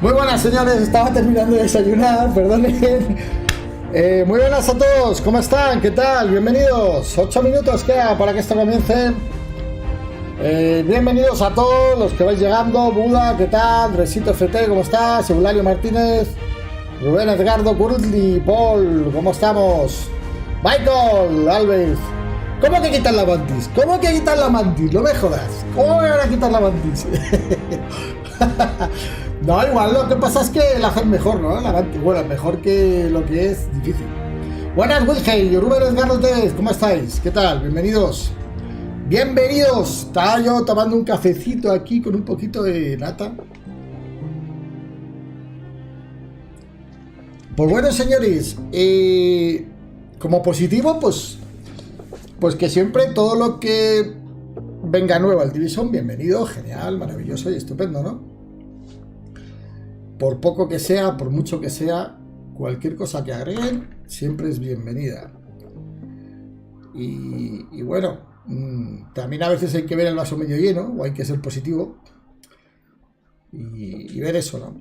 Muy buenas, señores, estaba terminando de desayunar, perdonen. Muy buenas a todos, ¿cómo están? ¿Qué tal? Bienvenidos. 8 minutos queda para que esto comience. Bienvenidos a todos los que vais llegando. Buda, ¿qué tal? Resito FT, ¿cómo estás? Eulario Martínez, Rubén Edgardo, Curly, Paul, ¿cómo estamos? Michael, Alves. ¿Cómo que quitan la mantis? ¿Cómo que quitan la mantis? No me jodas. ¿Cómo me van a quitar la mantis? No, igual lo que pasa es que la hacen mejor, ¿no? Bueno, mejor que lo que es difícil. Buenas, Wilhelm, Rubén Edgardo, ¿cómo estáis? ¿Qué tal? Bienvenidos. Bienvenidos. Estaba yo tomando un cafecito aquí con un poquito de nata. Pues bueno, señores, como positivo, pues que siempre todo lo que venga nuevo al Division, bienvenido, genial, maravilloso y estupendo, ¿no? Por poco que sea, por mucho que sea, cualquier cosa que agreguen siempre es bienvenida. Y bueno, también a veces hay que ver el vaso medio lleno, o hay que ser positivo y ver eso, ¿no?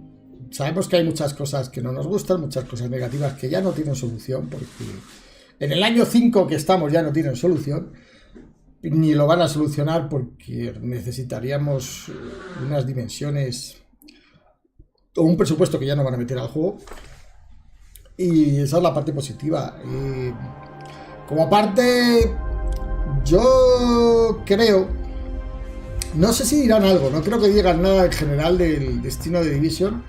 Sabemos que hay muchas cosas que no nos gustan, muchas cosas negativas que ya no tienen solución, porque en el año 5 que estamos ya no tienen solución, ni lo van a solucionar porque necesitaríamos unas dimensiones o un presupuesto que ya no van a meter al juego, y esa es la parte positiva. Como parte, yo creo, no sé si dirán algo, no creo que digan nada en general del destino de Division,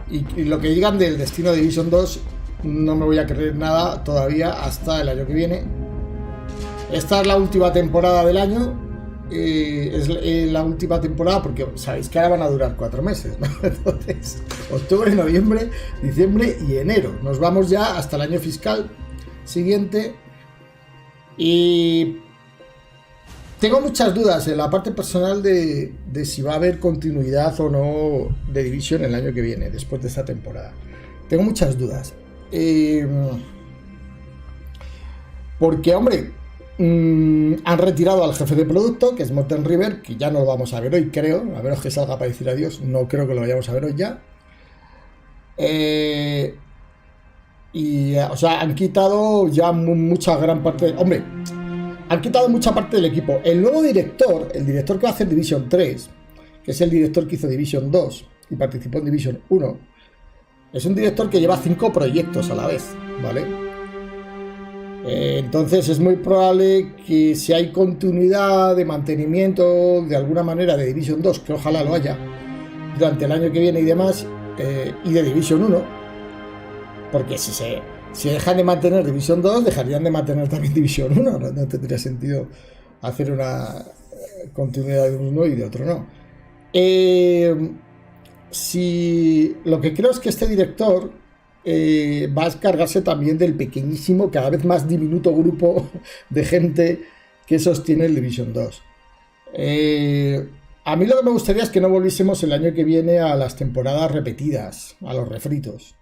y lo que digan del destino de Division 2 no me voy a creer nada todavía hasta el año que viene. Esta es la última temporada del año. Es la última temporada porque sabéis que ahora van a durar 4 meses, ¿no? Entonces, octubre, noviembre, diciembre y enero. Nos vamos ya hasta el año fiscal siguiente. Y tengo muchas dudas en la parte personal de si va a haber continuidad o no de Division el año que viene, después de esta temporada. Tengo muchas dudas. Porque, hombre, han retirado al jefe de producto, que es Morten River, que ya no lo vamos a ver hoy, creo. A veros que salga para decir adiós. No creo que lo vayamos a ver hoy ya. O sea, han quitado ya mucha gran parte. Hombre, han quitado mucha parte del equipo. El nuevo director, el director que va a hacer Division 3, que es el director que hizo Division 2 y participó en Division 1, es un director que lleva 5 proyectos a la vez, ¿vale? Entonces es muy probable que si hay continuidad de mantenimiento de alguna manera de Division 2, que ojalá lo haya durante el año que viene y demás, y de Division 1, porque si dejan de mantener Division 2, dejarían de mantener también Division 1, no tendría sentido hacer una continuidad de uno y de otro no. Si lo que creo es que este director va a cargarse también del pequeñísimo, cada vez más diminuto grupo de gente que sostiene el Division 2. A mí lo que me gustaría es que no volviésemos el año que viene a las temporadas repetidas, a los refritos.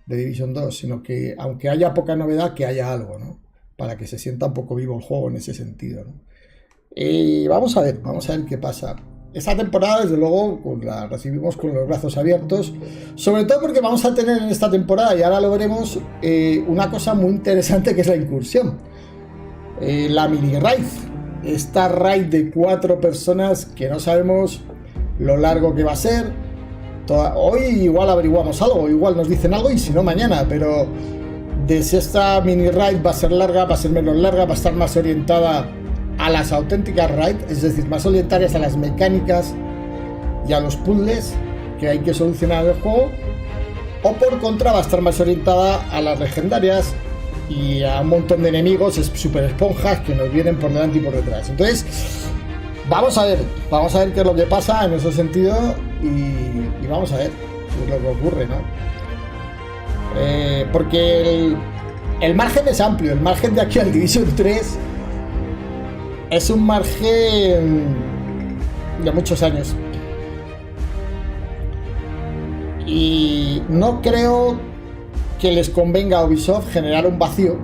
de Division 2, sino que aunque haya poca novedad, que haya algo, ¿no? Para que se sienta un poco vivo el juego en ese sentido, ¿no? Y vamos a ver qué pasa. Esta temporada, desde luego, pues la recibimos con los brazos abiertos, sobre todo porque vamos a tener en esta temporada, y ahora lo veremos, una cosa muy interesante que es la incursión. La mini raid. Esta raid de 4 personas que no sabemos lo largo que va a ser. Hoy igual averiguamos algo, igual nos dicen algo y si no mañana, pero de si esta mini raid va a ser larga, va a ser menos larga, va a estar más orientada a las auténticas raid, es decir, más orientarias a las mecánicas y a los puzzles que hay que solucionar en el juego, o por contra va a estar más orientada a las legendarias y a un montón de enemigos super esponjas que nos vienen por delante y por detrás. Entonces vamos a ver qué es lo que pasa en ese sentido y vamos a ver qué es lo que ocurre, ¿no? Porque el margen es amplio, el margen de aquí al Division 3 es un margen de muchos años. Y no creo que les convenga a Ubisoft generar un vacío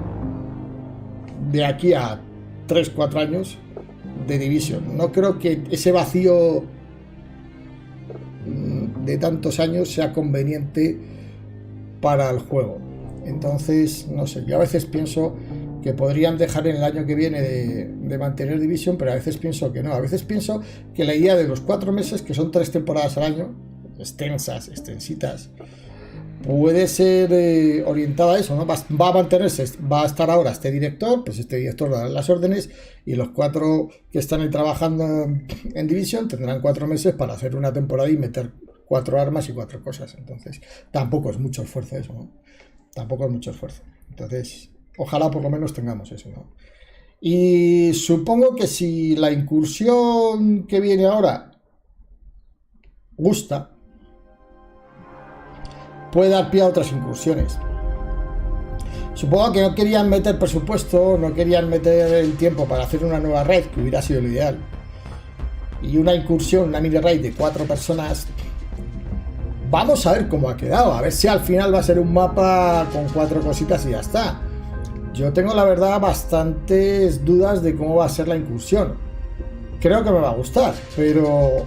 de aquí a 3-4 años de Division. No creo que ese vacío de tantos años sea conveniente para el juego. Entonces, no sé, yo a veces pienso que podrían dejar en el año que viene de mantener Division, pero a veces pienso que no. A veces pienso que la idea de los 4 meses, que son 3 temporadas al año, extensitas, puede ser orientada a eso, ¿no? Va a mantenerse, va a estar ahora este director, pues este director dará las órdenes y los 4 que están ahí trabajando en Division tendrán 4 meses para hacer una temporada y meter 4 armas y 4 cosas. Entonces, tampoco es mucho esfuerzo eso, ¿no? Tampoco es mucho esfuerzo. Entonces, ojalá por lo menos tengamos eso, ¿no? Y supongo que si la incursión que viene ahora gusta, puede dar pie a otras incursiones. Supongo que no querían meter presupuesto, no querían meter el tiempo para hacer una nueva raid, que hubiera sido lo ideal. Y una incursión, una mini raid de 4 personas. Vamos a ver cómo ha quedado, a ver si al final va a ser un mapa con 4 cositas y ya está. Yo tengo la verdad bastantes dudas de cómo va a ser la incursión. Creo que me va a gustar, pero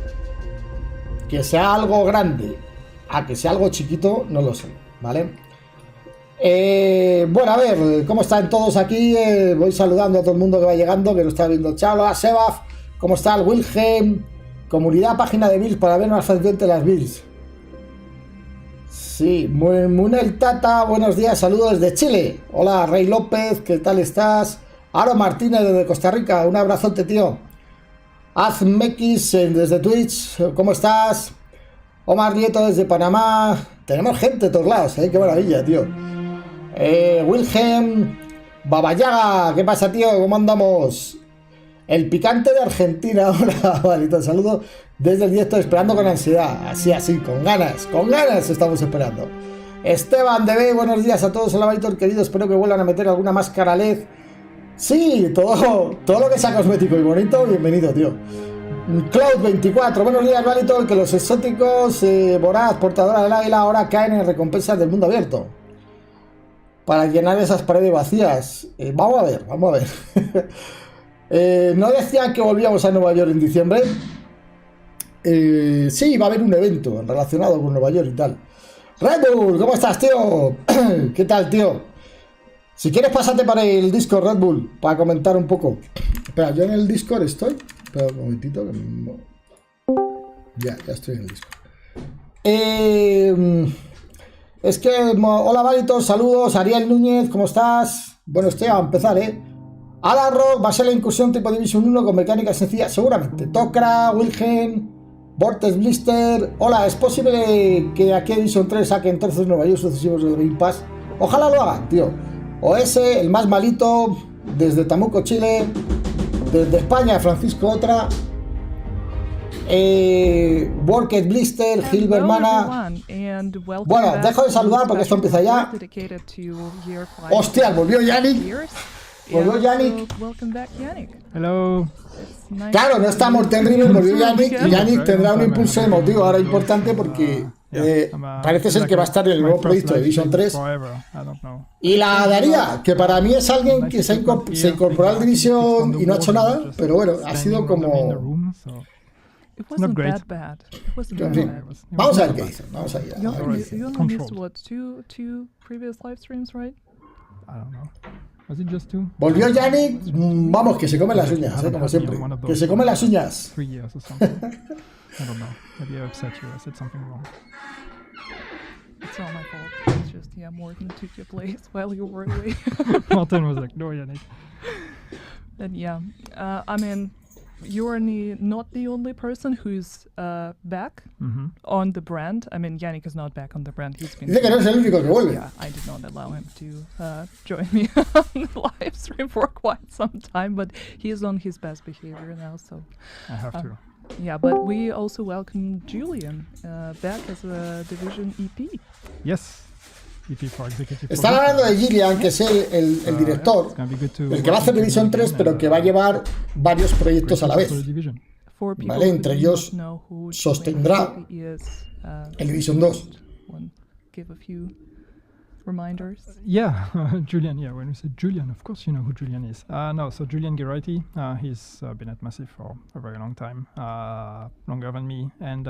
que sea algo grande a que sea algo chiquito, no lo sé, ¿vale? Bueno, a ver, ¿cómo están todos aquí? Voy saludando a todo el mundo que va llegando, que lo está viendo. Chalo, a Sebaf, ¿cómo está el Wilhelm? Comunidad, página de builds para ver más fácilmente las builds. Sí, Munel Tata, buenos días, saludos desde Chile. Hola, Rey López, ¿qué tal estás? Aro Martínez desde Costa Rica, un abrazote, tío. Azmekis desde Twitch, ¿cómo estás? Omar Nieto desde Panamá. Tenemos gente de todos lados, qué maravilla, tío. Wilhelm Babayaga, ¿qué pasa, tío? ¿Cómo andamos? El picante de Argentina, hola, valito, saludo desde el directo, esperando con ansiedad, así, con ganas estamos esperando. Esteban DB, buenos días a todos, hola, valito, querido, espero que vuelvan a meter alguna máscara LED. Sí, todo lo que sea cosmético y bonito, bienvenido, tío. Cloud24, buenos días, valito, que los exóticos, Voraz, portadora del águila, ahora caen en recompensas del mundo abierto. Para llenar esas paredes vacías. Vamos a ver. ¿No decían que volvíamos a Nueva York en diciembre? Sí, va a haber un evento relacionado con Nueva York y tal. Red Bull, ¿cómo estás, tío? ¿Qué tal, tío? Si quieres, pásate para el Discord, Red Bull, para comentar un poco. Espera, yo en el Discord estoy. Espera un momentito. Ya estoy en el Discord. Es que, hola, Valitos, saludos. Ariel Núñez, ¿cómo estás? Bueno, estoy a empezar, Alan Rock, va a ser la incursión tipo Division 1 con mecánica sencilla, seguramente. Tokra, Wilhelm, Vortex Blister. Hola, ¿es posible que aquí Division 3 saquen trozos Nueva York sucesivos del Game Pass? Ojalá lo hagan, tío. OS, el más malito, desde Tamuco, Chile. Desde España, Francisco Otra. Vortex Blister, Gilbert Mana. Bueno, dejo de saludar porque esto empieza ya. Hostia, volvió Yannick. Volvió Yannick. Hello. Claro, no está Morten River, volvió Yannick. Y Yannick tendrá un impulso emotivo ahora importante porque Parece ser que va a estar en el nuevo proyecto de Division 3. Y la daría, que para mí es alguien que se incorporó al Division y no ha hecho nada, pero bueno, ha sido como... It wasn't that bad. It wasn't that bad. Vamos a ver qué dicen. Vamos a ver. You only missed what, two previous live streams, right? I don't know. Was it just 2? Volvió Yannick, vamos, que se come las uñas, como siempre. Que se come las uñas. 3 years or something. I don't know. Maybe I upset you. I said something wrong. It's not my fault. It's just, Morgan took your place while you were away. Martin was like, no, Yannick. And I mean, you are not the only person who's back on the brand. I mean, Yannick is not back on the brand. He's been. Dice que no es el único que vuelve. Yeah, I did not allow him to join me on the live stream for quite some time, but he is on his best behavior now. So I have to. Yeah, but we also welcome Julian back as a Division EP. Yes. EP for executive. Están hablando de Julian, que es el director, el que va a hacer Division 3, pero que va a llevar varios proyectos a la vez. ¿Vale? Entre ellos sostendrá el Division 2. Yeah, Julian, when we said Julian, of course you know who Julian is. So Julian Geraghty, he's been at Massive for a very long time, longer than me, and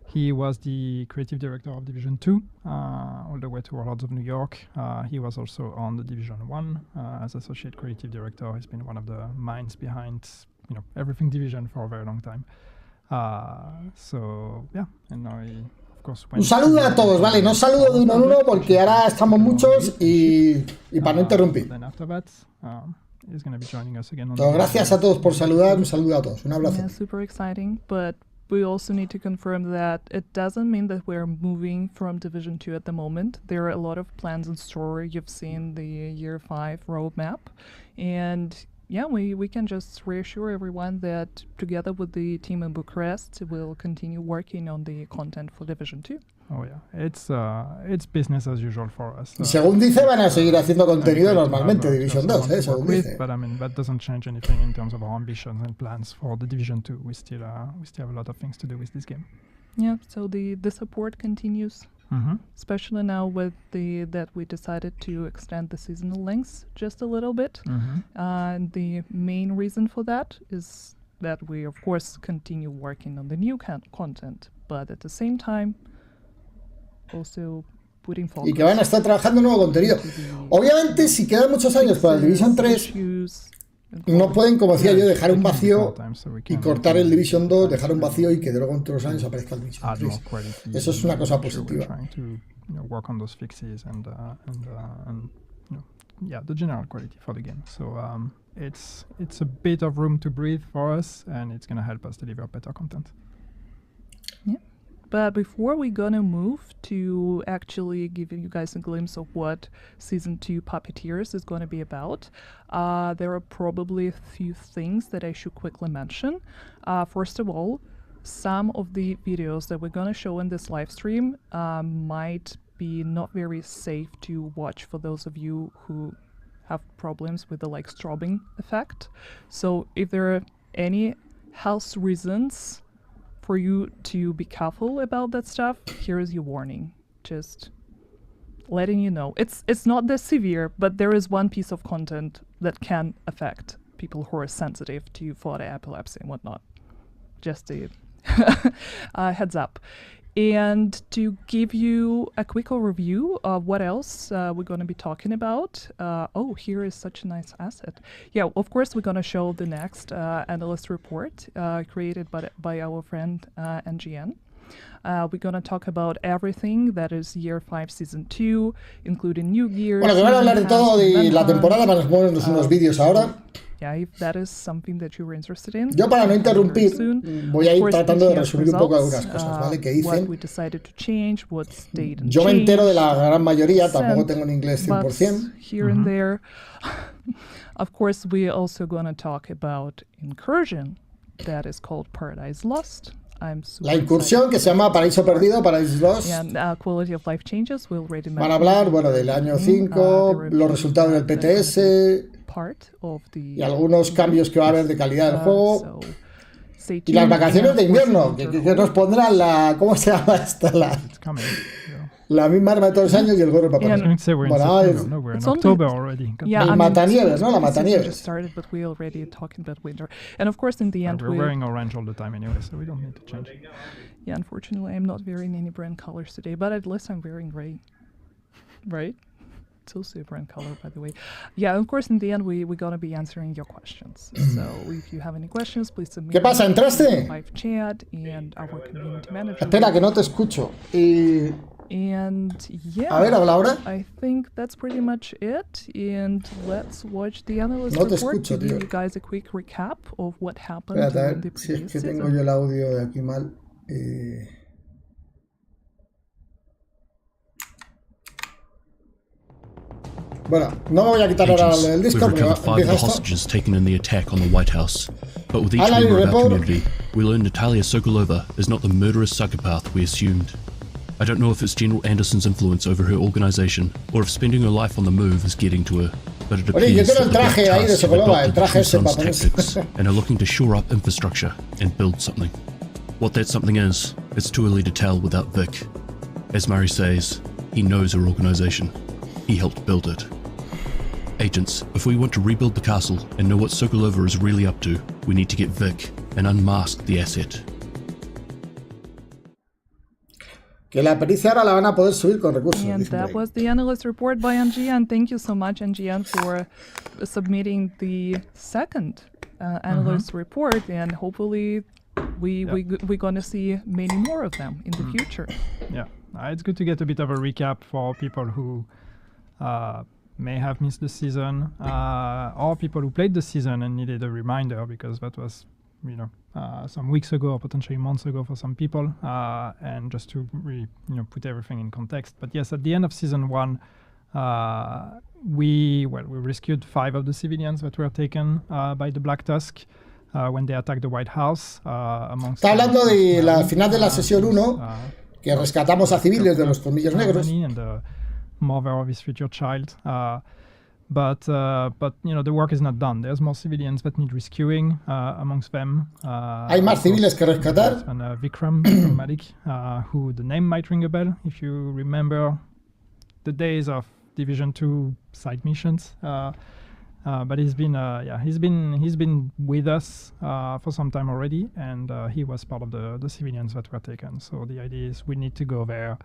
he was the creative director of Division 2, all the way to Warlords of New York. He was also on the Division 1 as associate creative director. He's been one of the minds behind, everything Division for a very long time. And now he, of course, un saludo a todos, ¿vale? No saludo de uno en uno porque ahora estamos muchos y para no interrumpir. Then after that, he's going to be joining us again. Gracias a todos por saludar, un saludo a todos, un abrazo. Yeah, super exciting, but we also need to confirm that it doesn't mean that we're moving from Division 2 at the moment. There are a lot of plans in store. You've seen the Year 5 roadmap. And we can just reassure everyone that together with the team in Bucharest, we'll continue working on the content for Division 2. Oh yeah, it's business as usual for us. Y según dice, van a seguir haciendo contenido normalmente Division 2, según dice. But I mean, that doesn't change anything in terms of our ambitions and plans for the Division 2. We still have a lot of things to do with this game. Yeah, so the support continues, especially now with that we decided to extend the seasonal lengths just a little bit. And the main reason for that is that we, of course, continue working on the new content, but at the same time, also putting focus. Y que van a estar trabajando en nuevo contenido. Obviamente, si quedan muchos años para el Division 3, no pueden, como decía yo, dejar un vacío y cortar el Division 2, dejar un vacío y que luego en todos los años aparezca el Division 3. Eso es una cosa positiva. Work on those fixes and the general quality for the game. So it's a bit of room to breathe for us, and it's going to help us deliver better content. Yeah. But before we're gonna move to actually giving you guys a glimpse of what Season 2 Puppeteers is gonna be about, there are probably a few things that I should quickly mention. First of all, some of the videos that we're gonna show in this live stream might be not very safe to watch for those of you who have problems with the strobing effect. So if there are any health reasons for you to be careful about that stuff, here is your warning. Just letting you know. It's not that severe, but there is one piece of content that can affect people who are sensitive to fodder epilepsy and whatnot. Just a heads up. And to give you a quick overview of what else we're going to be talking about. Here is such a nice asset. Yeah, of course, we're going to show the next analyst report created by our friend NGN. We're going to talk about everything that is Year 5 Season 2, including new gears. Bueno, que van a hablar de todo de la temporada, van a ponernos unos vídeos ahora. Yeah, if that is something that you were interested in. Yo, para no interrumpir, voy a ir tratando de resumir un poco algunas cosas, ¿vale? Que dicen. Yo me entero de la gran mayoría, tampoco tengo en inglés 100%. Here and there. Of course, we're also going to talk about incursion that is called Paradise Lost. La incursión que se llama Paraíso Perdido, Paradise Lost. Quality of life changes. Van a hablar, del año 5, los resultados del PTS y algunos cambios que va a haber de calidad del juego. stay tuned. Y las vacaciones and de of course, invierno, que nos pondrán la... ¿Cómo se llama esta? It's coming. Yeah. La misma arma de todos los años y el gorro de Papá I was Noel. going to say we're in Bueno, September. No, we're in it's only- October already. Yeah, El I mean, matanieves, ¿no? La the season matanieves. just started, but we're already talking about winter. And of course, in the end, We're wearing orange all the time anyway, so we don't need to change it. yeah, unfortunately, I'm not wearing any brand colors today, but at least I'm wearing gray. Right? It's also a brand color, by the way. Yeah, of course, in the end, we're going to be answering your questions. So if you have any questions, please submit. ¿Qué pasa? them ¿Entraste? in live chat, and our community manager. Espera, que no te escucho. Y... And yeah, A ver, habla ahora. I think that's pretty much it. And let's watch the analyst No te report escucho, to give tío. you guys a quick recap of what happened Espérate, a during the ver si es previous que tengo season. yo el audio de aquí mal. Bueno, no me voy a quitar ahora Agents, el we've Discord, pero recovered 5 of the empieza esto. hostages taken in the attack on the White House. But with each Alan, member of our report. community, we learn Natalia Sokolova is not the murderous psychopath we assumed. I don't know if it's General Anderson's influence over her organization, or if spending her life on the move is getting to her, but it Oye, yo appears quiero that el the traje ahí de Tasks have Sokolova, el adopted the traje True ese Sons para ponerse. tactics and are looking to shore up infrastructure and build something. What that something is, it's too early to tell without Vic. As Murray says, he knows her organization. He helped build it. Agents, if we want to rebuild the castle and know what Sokolova is really up to, we need to get Vic and unmask the asset. Que la pericia ahora la van a poder subir con recursos. And dicen por that ahí. was the analyst report by NGN. Thank you so much, NGN, for submitting the second analyst report. And hopefully, we're going to see many more of them in the future. Yeah, it's good to get a bit of a recap for people who may have missed the season, or people who played the season and needed a reminder, because that was, some weeks ago or potentially months ago for some people, and just to put everything in context. But yes, at the end of season 1, we rescued 5 of the civilians that were taken by the Black Tusk when they attacked the White House. Está hablando de la final de la sesión 1, que rescatamos a civiles de los colmillos negros. And the mother of his future child. But the work is not done. There's more civilians that need rescuing. Amongst them, Hay más civiles que rescatar. And Vikram Malik, who the name might ring a bell if you remember the days of Division 2 side missions. But he's been with us for some time already, and he was part of the civilians that were taken. So the idea is we need to go there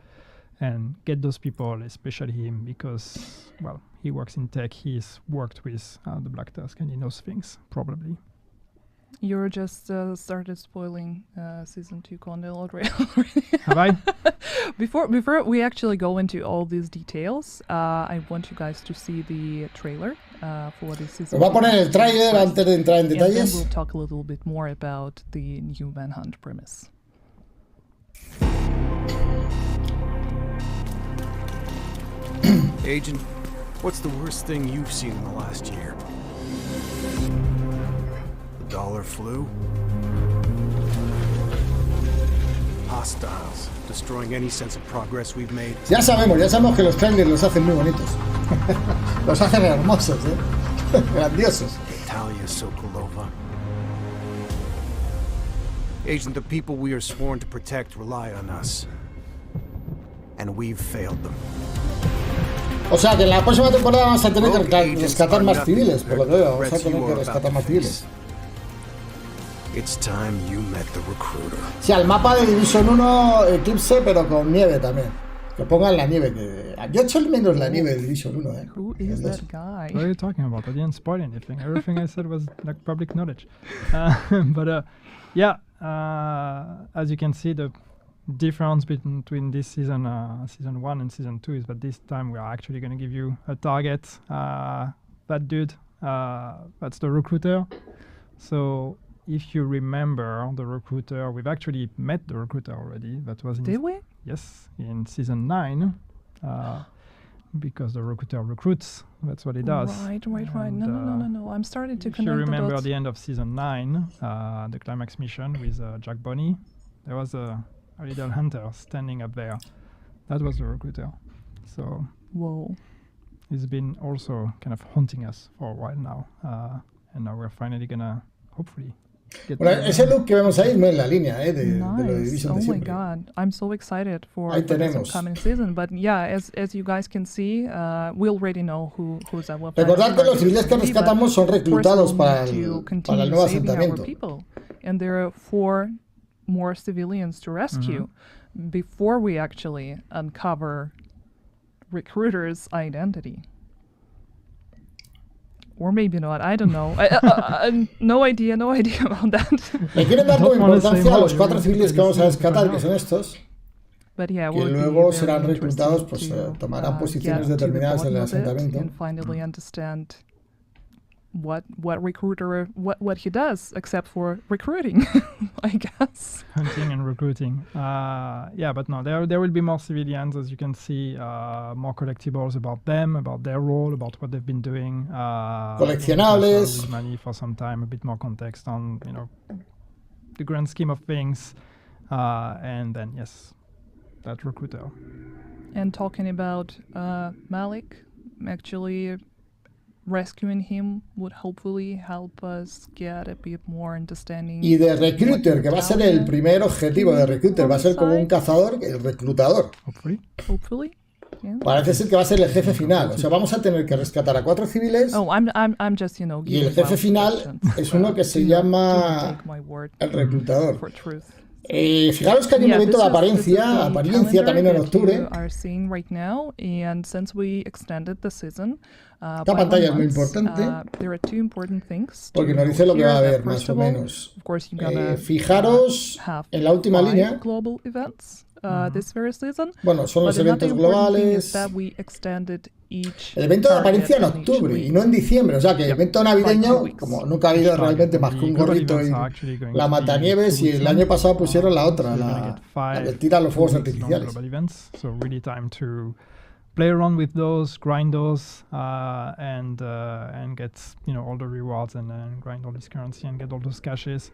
and get those people, especially him, because, well, he works in tech, he's worked with the Black Tusk, and he knows things, probably. You're just started spoiling season 2 Condell already. Have I? Before we actually go into all these details, I want you guys to see the trailer for this season. Os voy a poner el trailer antes de entrar en And then detalles. we'll talk a little bit more about the new Manhunt premise. Agent, what's the worst thing you've seen in the last year? The dollar flu? Hostiles, destroying any sense of progress we've made. Ya sabemos que los trailers los hacen muy bonitos. Los hacen hermosos, grandiosos. Natalia Sokolova. Agent, the people we are sworn to protect rely on us. And we've failed them. O sea que en la próxima temporada vamos a tener que rescatar más civiles, por lo que veo, vamos a tener que rescatar más civiles. It's time you met the recruiter. Sí, al mapa de Division 1 Eclipse, pero con nieve también. Que pongan la nieve. Yo echo el menos la nieve de Division 1, Who is that guy? What are you talking about? I didn't spoil anything. Everything I said was like public knowledge. As you can see, the difference between this season 1 and season 2 is that this time we are actually going to give you a target. That dude, that's the recruiter. So if you remember the recruiter, we've actually met the recruiter already. That was Did we? Yes, in season 9, because the recruiter recruits. That's what he does. Right. No. I'm starting to If you connect the remember dots. the end of season 9, the climax mission with Jack Bonney, there was a little hunter standing up there. That was the recruiter. So Whoa. he's been also kind of haunting us for a while now. And now we're finally gonna hopefully Bueno, ese look que vemos ahí no es la línea de lo de Nice. Division Oh de my siempre. god. I'm so excited for Ahí this tenemos. upcoming season. But yeah, as you guys can see, we already know who's our Recordad que los civiles que rescatamos son reclutados para para el nuevo asentamiento. And there are 4 more civilians to rescue before we actually uncover recruiter's identity. Or maybe not, I don't know. No idea about that. Le quieren dar como importancia a los 4 civiles que vamos a rescatar, que son estos, But yeah, que we'll luego be serán very reclutados, interested pues to, tomarán posiciones get to the determinadas en el bottom of it asentamiento. and finally understand what recruiter what he does except for recruiting, I guess. Hunting and recruiting. Yeah, but no, there will be more civilians, as you can see, more collectibles about them, about their role, about what they've been doing. Coleccionables. With money for some time, a bit more context on, the grand scheme of things. And then, yes, that recruiter. And talking about Malik, actually rescuing him would hopefully help us get a bit more understanding. Y de Recruiter, que va a ser el primer objetivo de Recruiter, va a ser como un cazador, el reclutador. Hopefully. Yeah. Parece ser que va a ser el jefe final. O sea, vamos a tener que rescatar a 4 civiles. Oh, I'm just, Y giving el jefe wild final suggestions. es uno que se Do llama not take my word el reclutador. for truth. Fijaros que hay un Yeah, evento de this is the apariencia calendar también en that octubre. you are seeing right now, and since we extended the season, Esta by pantalla es 1 muy month, importante there are 2 important things. porque to nos dice lo que here. va a haber, First más o of all, menos. of course, you're gonna, Fijaros have en la última 5 línea. global events this very season. Bueno, son los But another eventos important thing is globales. that we extended each El evento de target apariencia en in each octubre week. y no en diciembre. O sea que el evento navideño, weeks. como nunca ha habido realmente más que un gorrito y la matanieves, y el año pasado pusieron la otra, la que tira los fuegos artificiales. Global events, so really time to play around with those, grind those, and get all the rewards and grind all this currency and get all those caches.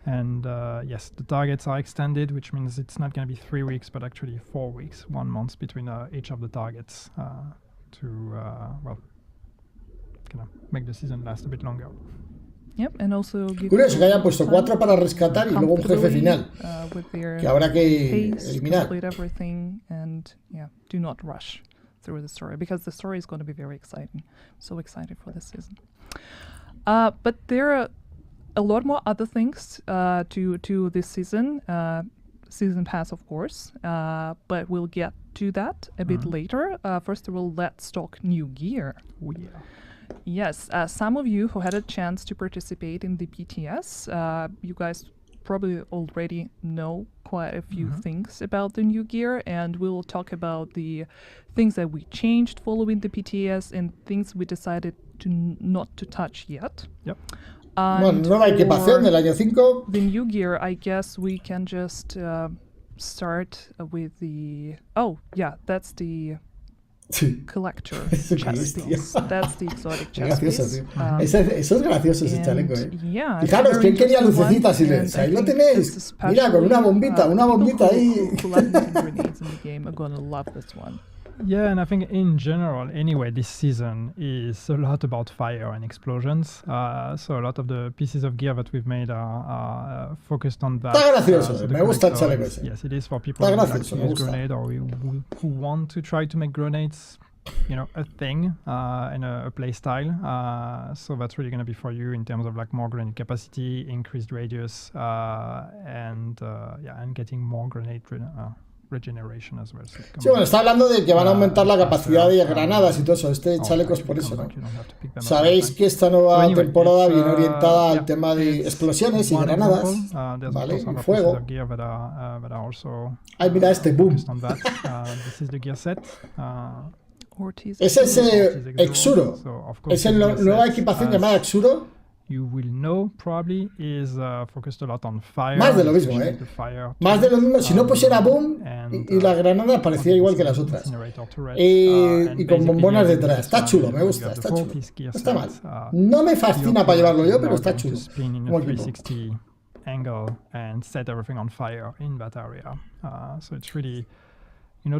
And yes, the targets are extended, which means it's not going to be 3 weeks, but actually 4 weeks, 1 month between each of the targets to make the season last a bit longer. Yep, and also give Curioso que hayan puesto time 4 para rescatar y luego un jefe final with their que habrá que pace, eliminar. complete everything, and do not rush through the story because the story is going to be very exciting. So excited for this season. But there are a lot more other things to this season. Season pass, of course, but we'll get to that a bit later. First of all, let's talk new gear. Oh, yeah. Yes, some of you who had a chance to participate in the PTS, you guys probably already know quite a few things about the new gear, and we'll talk about the things that we changed following the PTS and things we decided to not to touch yet. Yep. Bueno, nueva equipación del año 5. The new gear, I guess we can just start with the... Oh, yeah, that's the collector chest piece. That's the exotic Qué chest gracioso, piece. tío. Eso es gracioso, ese chaleco, Yeah, Fijaros, it's a ¿quién very quería interesting lucecitas? Y one, les, and ahí I lo think tenéis. this Mira, con una especially, bombita ahí. people who love knitting grenades in the game are gonna love this one. Yeah, and I think in general, anyway, this season is a lot about fire and explosions. So a lot of the pieces of gear that we've made are focused on that. Está gracioso, so the me gusta el collector chaleco is- ese. Yes, it is for people Está who like gracioso, to me use gusta. grenade or who want to try to make grenades, a thing and a play style. So that's really going to be for you in terms of like more grenade capacity, increased radius, and getting more grenade regeneration as well. So Sí, bueno, está hablando de que van a aumentar la capacidad de granadas y todo eso. Este chaleco es por eso, ¿no? Sabéis que esta nueva temporada viene orientada al tema de explosiones y granadas, ¿vale? Y fuego. Ay, mira este boom. Ese es Exuro. Es la nueva equipación llamada Exuro. You will know probably is focused a lot on fire. Más de lo mismo, Más de lo mismo. Si no pusiera boom y la granada parecía igual que las otras. Y con bombonas detrás. Está chulo, me gusta, está chulo. No está mal. No me fascina para llevarlo yo, pero está chulo. Como equipo. Angle and set everything on fire in that area. So it's really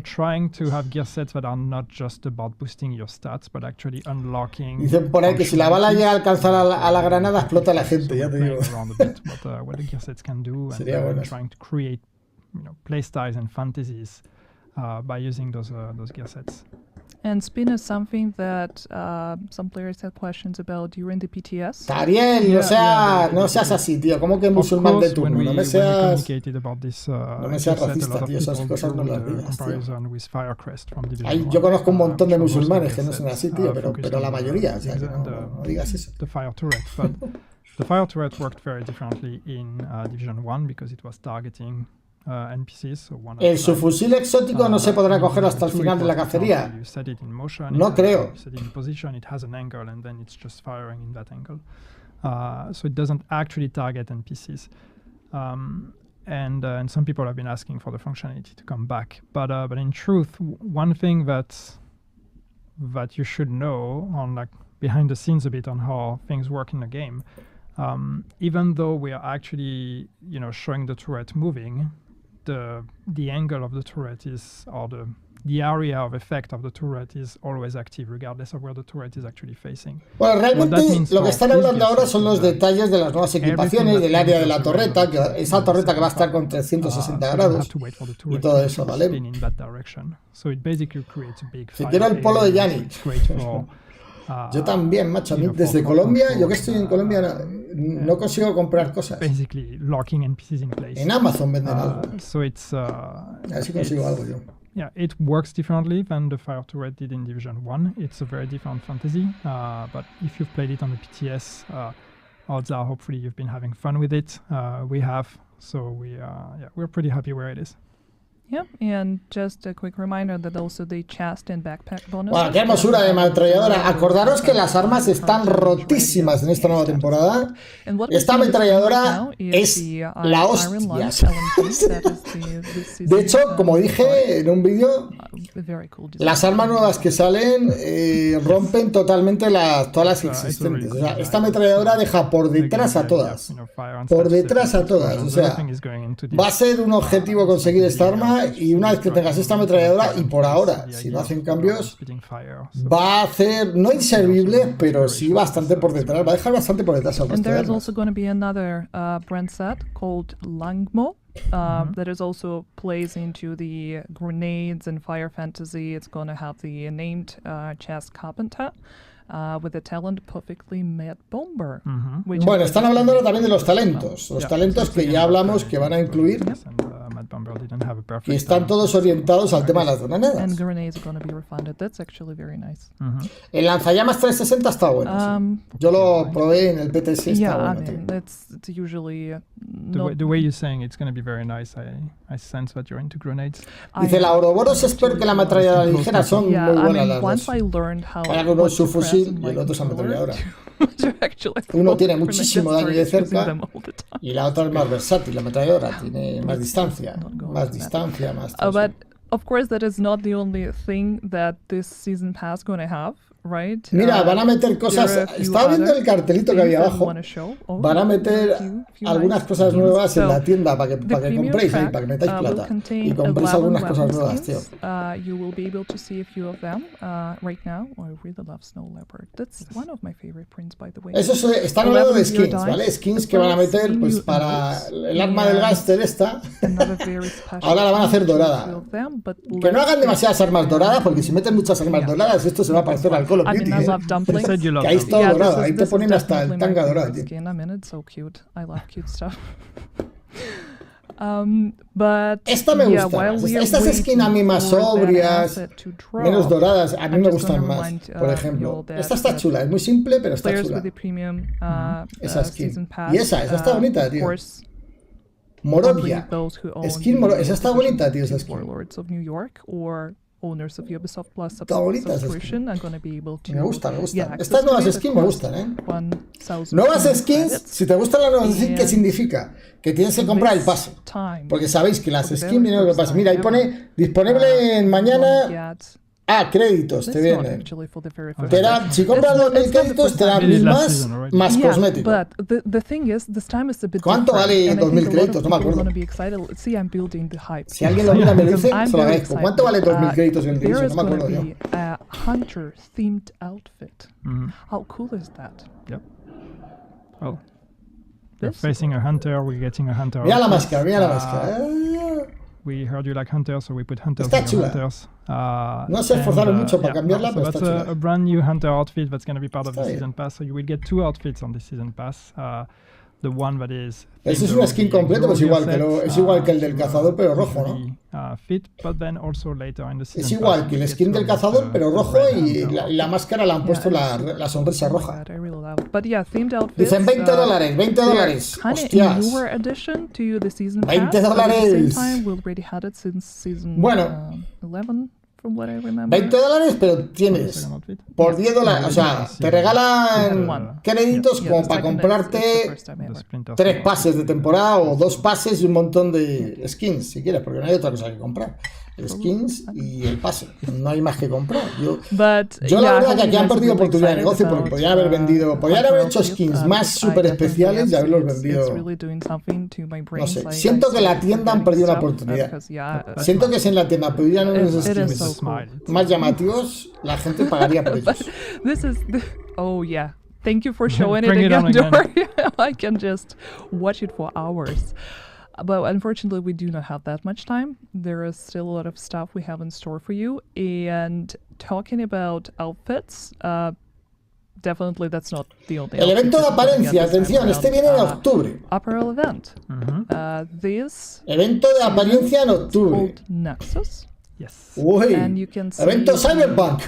trying to have gear sets that are not just about boosting your stats, but actually unlocking. Dicen por ahí que si la bala llega a alcanzar a la granada, explota a la gente, ya te digo. What the gear sets can do, and trying to create, playstyles and fantasies by using those gear sets. And spin is something that some players had questions about during the PTS. Ariel, no seas así, tío. ¿Cómo que musulmán de turno? No me seas racista, tío. Esas cosas no las digas, tío. Ay, yo conozco un montón de musulmanes que no son así, tío, pero la mayoría, o sea, que no digas eso. The fire turret, but the fire turret worked very differently in Division 1 because it was targeting NPCs, el subfusil exótico no se podrá coger hasta el final de la cacería. No creo. So it doesn't actually target NPCs. And some people have been asking for the functionality to come back. But in truth, one thing that you should know on like behind the scenes a bit on how things work in the game, even though we are actually showing the turret moving, the angle of the turret is, or the area of effect of the turret is always active regardless of where the turret is actually facing. Bueno, realmente lo que están hablando ahora son los detalles de las nuevas equipaciones, del área de la torreta, esa torreta que va a estar con 360 grados y todo eso, ¿vale? Si quiero el polo de Yannick. Yo también, macho. A mí desde Colombia, yo que estoy en Colombia, no consigo comprar cosas. En Amazon venden algo. A ver si consigo algo yo. Yeah, it works differently than the fire turret did in Division 1. It's a very different fantasy, but if you've played it on the PTS, odds are hopefully you've been having fun with it. We have, so we're pretty happy where it is. Yeah, and just a quick reminder that also the chest and backpack bonus. Bueno, qué hermosura de ametralladora. Acordaros que las armas están rotísimas en esta nueva temporada. Esta ametralladora es la hostia. De hecho, como dije en un vídeo, las armas nuevas que salen rompen totalmente todas las existentes. O sea, esta ametralladora deja por detrás a todas. Por detrás a todas. O sea, va a ser un objetivo conseguir esta arma. Y una vez que tengas esta ametralladora, y por ahora, si no hacen cambios, va a hacer, no inservible, pero sí bastante por detrás, va a dejar bastante por detrás al resto de armas. And there's also going to be another brand set called Langmo, that is also plays into the grenades and fire fantasy. It's going to have the named chest carpenter. With the talent perfectly made bomber. Bueno, están hablando ahora también de los talentos. Los talentos que ya hablamos que van a incluir. Y están todos orientados al tema de las granadas. El lanzallamas 360 está bueno. Sí. Yo lo probé en el PTS. Está bueno. The way you're saying it's going to be very nice. I sense that you're into grenades. Dice la Ouroboros, espero que la ametralladora ligera son muy buenas las dos. Hay algunos su fusil y el otro es ametralladora. Uno tiene muchísimo daño de cerca y la otra es más versátil. La ametralladora tiene más distancia, más but of course that is not the only thing that this season pass going to have. Right. Mira, van a meter cosas. Estaba viendo el cartelito que había abajo. Van a meter algunas cosas nuevas en la tienda para que compréis ahí, para que metáis plata y compréis algunas cosas nuevas, tío. You will be able to see a few of them right now. I really love Snow Leopard. That's one of my favorite prints, by the way. Eso están hablando de skins, ¿vale? Skins que van a meter, pues para el arma del gángster esta. Ahora la van a hacer dorada. Que no hagan demasiadas armas doradas, porque si meten muchas armas doradas, esto se va a parecer al Call of Duty. Que ahí está dorado, ahí te ponen hasta el tanga dorado, tío. Esta me gusta. Estas skins a mí más sobrias, menos doradas, a mí me gustan más. Por ejemplo, esta está chula, es muy simple, pero está chula. Esa skin. Y esa está bonita, tío. Morovia. Esa está bonita, tío, esa skin. Owners of Ubisoft Plus subscription are going to be able to me gusta. Estas nuevas skins me gustan, Nuevas skins, si te gustan las nuevas skins, ¿qué significa? Que tienes que comprar el pase. Porque sabéis que las skins vienen con el pase. Mira, ahí pone disponible en mañana créditos te This one vienen. actually for the very first Te time. dan, si compras 2.000 créditos, te dan 1.000 más, más Yeah, cosméticos. but the thing is, this time is a bit ¿Cuánto different, vale and I 2.000 think a lot of créditos? No me people acuerdo. gonna be excited. See, I'm building the hype. Si alguien lo mira me lo dice, I'm se lo very agradezco. ¿Cuánto vale excited. 2.000 créditos en el There Directo? is No me going to acuerdo yo. be a hunter-themed outfit. How cool is that? Yep. Well, we're This- facing a hunter, we're getting a hunter. Mira la outfit. máscara, mira la máscara. We heard you like hunters, so we put hunters Está in your chula. hunters. No se esforzaron mucho para yeah, cambiarla, so pero that's está chula. a brand new hunter outfit that's going to be part of Está the bien. season pass. So you will get 2 outfits on the season pass. The one that is. Ese es themed una around skin the completo, pues Eurovia igual que, set, es igual que el del to, cazador, pero rojo, ¿no? usually, fit, but then also later in the season Es igual pass, que el you get skin del to get cazador, the pero rojo, red y hunter la máscara le han puesto la sonrisa roja. I really love it. But yeah, themed outfits. Dicen $20, $20. Kind of a Hostias. newer addition to the season pass. $20. But at the same time, we already had it since season Bueno. 11, from what I remember. $20, pero tienes second outfit. por $10, o sea, te regalan One. créditos Yeah, como the para second is the comprarte first time The ever. Splinter 3 Cell pases de temporada o 2 pases y un montón de skins, si quieres, porque no hay otra cosa que comprar. Skins y el pase. No hay más que comprar. Yo la verdad que aquí han perdido oportunidad de negocio porque podrían haber vendido, podrían haber hecho skins más súper especiales y haberlos vendido. No sé, siento que la tienda han perdido una oportunidad. Siento que si en la tienda pudieran unos skins más llamativos, la gente pagaría por ellos. Oh yeah. Thank you for showing it Bring it again, on again. Dory. I can just watch it for hours. But unfortunately, we do not have that much time. There is still a lot of stuff we have in store for you. And talking about outfits, definitely that's not the only El evento de apariencia, atención, este viene en octubre. Apparel event. This Evento de apariencia en octubre. called Nexus. Yes. Uy, And you can see evento Cyberpunk.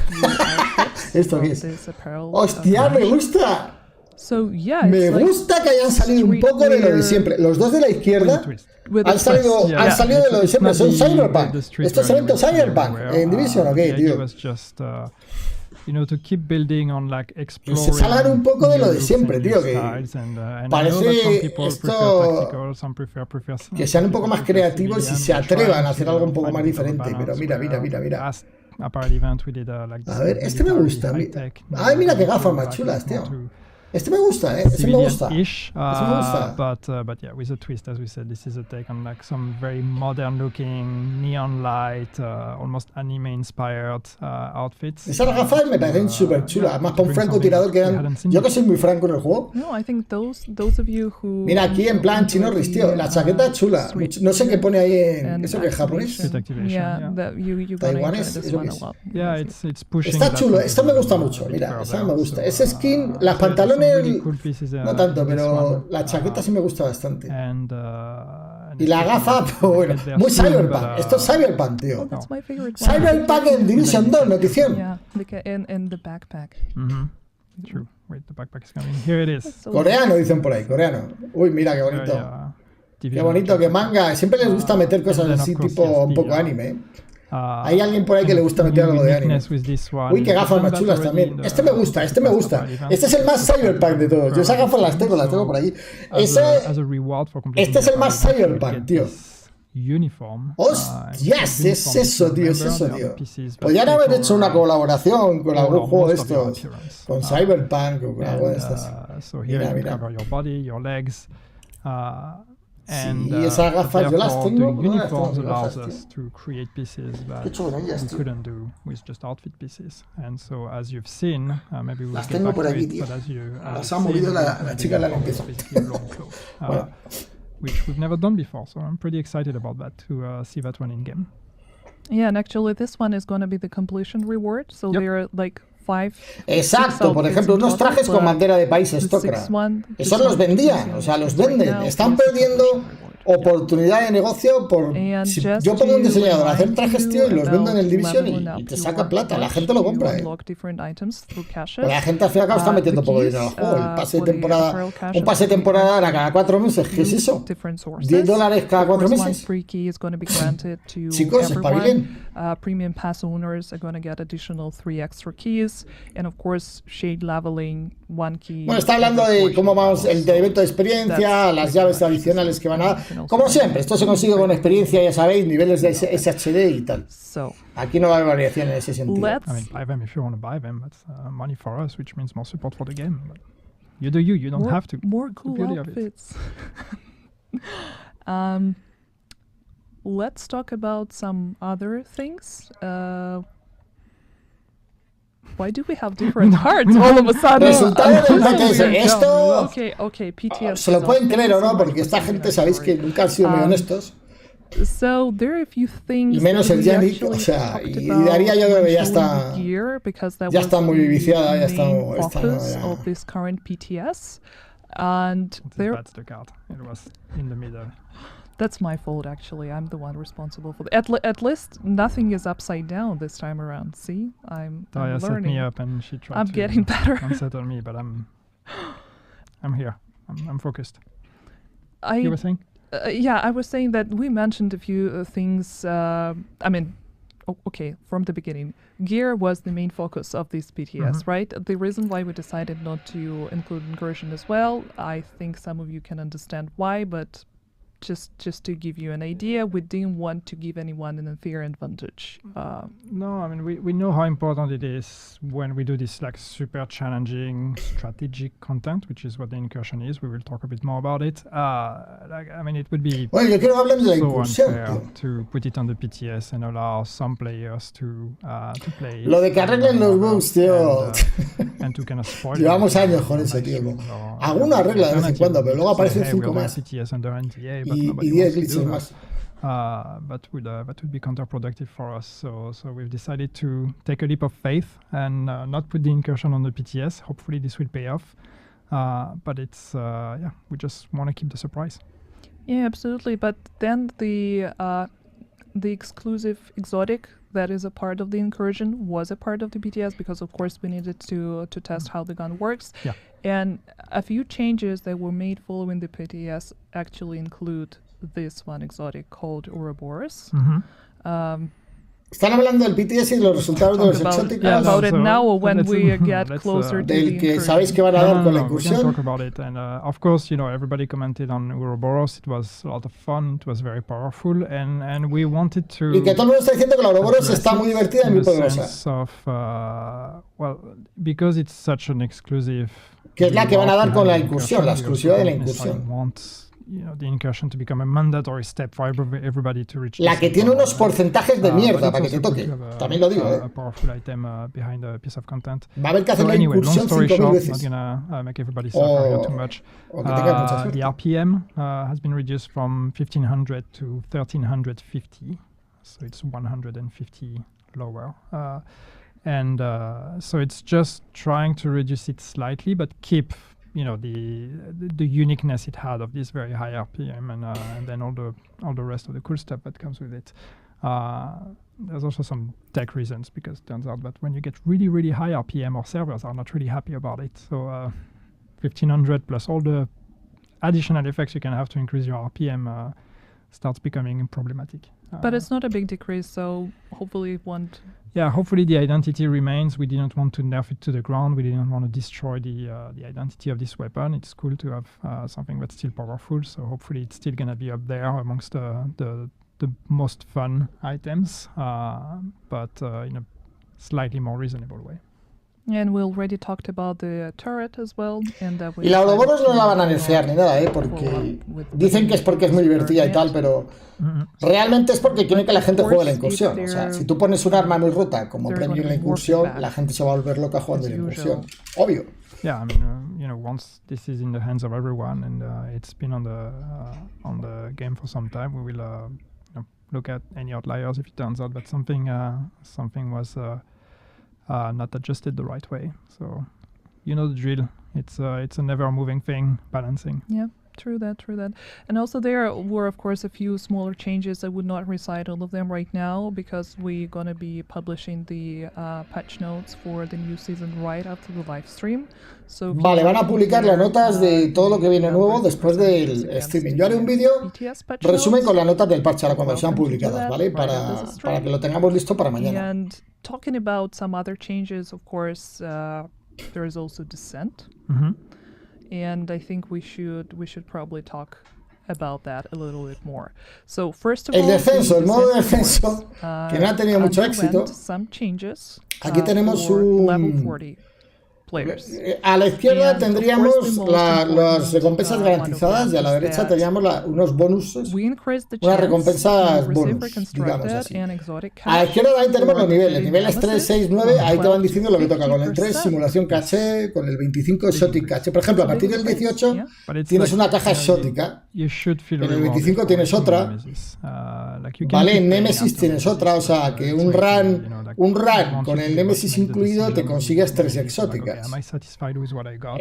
¿Esto qué es? this apparel. Hostia, me gusta. So yeah, Me it's like gusta que hayan salido un poco de lo de siempre. Los dos de la izquierda with a han salido, twist. han salido de lo de siempre. Son Cyberpunk. Street Esto es where evento you would see Cyberpunk. everywhere. ¿En Division o qué, The idea tío? was just, to keep building on like Que exploring. se salgan un poco de lo de new siempre, looks tío. and Que, new styles and I know parece that some people esto- prefer tactical, some prefer que sean un poco más creativos y se civilian, atrevan a trying hacer to algo un poco find más a bit of diferente. Pero balance mira, where mira, mira. last apparel event we did, like A ver, este me military gusta. high-tech, Ay, mira qué gafas more más chulas, tío. to Este me gusta, Este me gusta. civilian-ish, me gusta. but yeah, with a twist, as we said, this is a take on like some very modern-looking neon light, almost anime-inspired outfits. Esas gafas me parecen súper chulas. Además, para un francotirador que eran. Yo que soy muy franco en el juego. No, I think those of you who Mira, aquí en plan chinorris, tío. La chaqueta es chula. No sé qué pone ahí en. and ¿Eso que es japonés? Fit activation, Yeah, yeah. that you gonna enjoy Taiwanés, this eso one que a es. lot. Yeah, it's pushing. Está that chulo, sort of esto me gusta a mucho. bit Mira, further. esa me gusta. So, Ese skin, las so there's some pantalones. really cool pieces, No tanto, this pero one, la chaqueta sí me gusta bastante. and Y la gafa, pues bueno, muy Cyberpunk. Esto es Cyberpunk, tío. That's my favorite one. Cyberpunk en Division 2, notición. Yeah, and the backpack. True. Wait, the backpack is coming. Here it is. So Coreano, dicen por ahí, coreano. Uy, mira qué bonito. Qué bonito, que manga. Siempre les gusta meter cosas así, tipo un poco anime. Hay alguien por ahí que le gusta meter algo de anime. Uy, qué gafas más chulas también. Este me gusta, este me gusta. Este es el más Cyberpunk de todos. Yo esas gafas las tengo por ahí. Este es el más Cyberpunk, tío. ¡Hostias! Es eso, tío, es eso, tío. Podrían haber hecho una colaboración con algún juego de estos. Con Cyberpunk o con algo de estas. Mira, mira. Sí, esas gafas yo las tengo. Uniforms allows us to create pieces that Qué chulo ellas, we tío. couldn't do with just outfit pieces. And so, as you've seen, maybe we'll Las get tengo back por to aquí, it, tío. but as Las ha movido la chica de la limpieza. Bueno. Which we've never done before, so I'm pretty excited about that to see that one in game. yeah, and actually this one is going to be the completion reward. So Yep. there are like 5. Exacto, por ejemplo, unos trajes con bandera de países Tokra. Esos los vendían, o sea, los venden. Están perdiendo oportunidad de negocio por... Si yo pongo un diseñador a hacer trajes, tío, y los vendo en el Division y te saca plata. La gente lo compra, Porque la gente al fin y al cabo está metiendo poco dinero al juego. El pase de temporada... Un pase de temporada era cada 4 meses. ¿Qué es eso? $10 cada 4 meses. Chicos, espabilen. Premium pass owners are going to get additional 3 extra keys, and of course shade leveling 1 key. Bueno, está hablando de cómo vamos el evento de experiencia, las llaves adicionales que van a dar. also Como mentioned siempre, esto se consigue con experiencia, ya sabéis, niveles de SHD y tal. So Aquí no va a haber variación en ese sentido. let's I mean, buy them if you want to buy them. That's money for us, which means more support for the game. But you do you. You don't have to. more The cool beauty of it. outfits. Let's talk about some other things. Why do we have different hearts all of a sudden? Resultado del PTS. Esto Okay, PTS. se lo pueden creer o no, porque esta gente sabéis que nunca han sido muy honestos. So there are a few things. Y menos that el we Yannick, actually o sea, talked y about Daría yo creo que ya when está, showing the gear, because that ya was está muy the viciada, ya main está focus ya. of this current PTS, and there. That's the card. It was in the middle. That's my fault, actually. I'm the one responsible for at least nothing is upside down this time around. See, I'm Daria set learning. me up and she tried I'm to getting better. unsettle me, but I'm here. I'm focused. You were saying? Yeah, I was saying that we mentioned a few things. I mean, okay, from the beginning, gear was the main focus of this PTS, right? The reason why we decided not to include incursion as well, I think some of you can understand why, but just to give you an idea, we didn't want to give anyone an unfair advantage. No, I mean, we know how important it is when we do this like super challenging strategic content, which is what the incursion is. We will talk a bit more about it. I mean, it would be Bueno, yo quiero hablar de la so incursión, unfair tío. to put it on the PTS and allow some players to play. Lo de que arreglen los bugs, tío. And to kind of spoil Llevamos it, años con live eso, tío. stream or- Alguna arregla de vez en cuando, pero luego aparecen Hey, 5 we're doing más. PTS under NDA, but Y nobody 10 wants to glitches do más. that would be counterproductive for us. So we've decided to take a leap of faith and not put the incursion on the PTS. Hopefully this will pay off. But it's we just want to keep the surprise. Yeah, absolutely. But then the exclusive exotic that is a part of the incursion was a part of the PTS because, of course, we needed to test how the gun works. Yeah. And a few changes that were made following the PTS actually include this one exotic called Ouroboros. Están hablando del PTS y los resultados de los Talk exóticos. about it so now or when let's- we get let's, closer to the Del que incursion. sabéis que van a dar con la We can incursión. talk about it. And of course, everybody commented on Ouroboros. It was a lot of fun. It was very powerful. And we wanted to... Y que todo el mundo está diciendo que la Ouroboros está muy divertida y in muy the poderosa. sense of, well, because it's such an exclusive... Que es la que van a dar con la incursion, incursión, la we exclusividad de la also don't necessarily incursión. want, the incursion to become a mandatory step for everybody to reach. La the que same tiene goal. unos porcentajes de But mierda it's para que te also toque. good to have También lo digo, a powerful item behind a piece of content. Va a haber que hacer So la anyway, long incursión story 5.000 short, veces. not gonna make everybody suffer here too much. O que tengas mucha The suerte. RPM has been reduced from 1500 to 1350, so it's 150 lower. So it's just trying to reduce it slightly, but keep the uniqueness it had of this very high RPM and then all the rest of the cool stuff that comes with it. There's also some tech reasons because it turns out that when you get really, really high RPM, our servers are not really happy about it. So 1500 plus all the additional effects you can have to increase your RPM starts becoming problematic. But it's not a big decrease, so hopefully it won't. Yeah, hopefully the identity remains. We didn't want to nerf it to the ground. We didn't want to destroy the identity of this weapon. It's cool to have something that's still powerful. So hopefully it's still gonna be up there amongst the most fun items, but in a slightly more reasonable way. And we already talked about the turret as well. And that we Y la decided Ouroboros no to la van a nerfear ni nada, porque dicen que es porque es muy divertida y tal, pero realmente es porque quieren que la gente juegue la incursión. O sea, si tú pones un arma muy rota como premio en la incursión, la gente se va a volver loca jugando en la incursión. Obvio. Yeah, I mean, once this is in the hands of everyone and it's been on the game for some time, we will look at any outliers if it turns out that something was not adjusted the right way. So, the drill. It's a never-moving thing, balancing. Yeah, true that. And also there were, of course, a few smaller changes. I would not recite all of them right now because we're going to be publishing the patch notes for the new season right after the live stream. So Vale, van a publicar las notas de todo lo que viene nuevo después del streaming. Yo haré un vídeo resumen con las notas del parche ahora cuando sean publicadas, ¿vale? Para que lo tengamos listo para mañana. And talking about some other changes, of course, there is also descent. And I think we should probably talk about that a little bit more. So first of El all, descenso, el the modo descent descenso, rewards, que no ha tenido mucho underwent éxito. some changes, Aquí tenemos for un... level 40 players. A la izquierda And, of tendríamos course, the most las important, recompensas one of garantizadas them y a la is derecha that teníamos unos bonuses, We increased the unas chance recompensas to receive bonus, digamos reconstructed así. and exotic A la cash izquierda ahí tenemos los for niveles, getting niveles 3, nemesis, 6, 9, ahí te van 12 diciendo lo que toca, con el 3 50%. simulación caché, con el 25 exotic caché. Por ejemplo, a partir del 18 But it's tienes like, una caja you know, exótica, you should feel en el rewarded 25 for tienes hitting otra, Nemesis. Like you can ¿vale? keep En playing Nemesis after tienes Nemesis, otra, o sea, que un it's like, run, you know, like, un you run want con to el feel Nemesis like you made the incluido te decision, consigues 3 like, okay, exóticas. am I satisfied with what I got?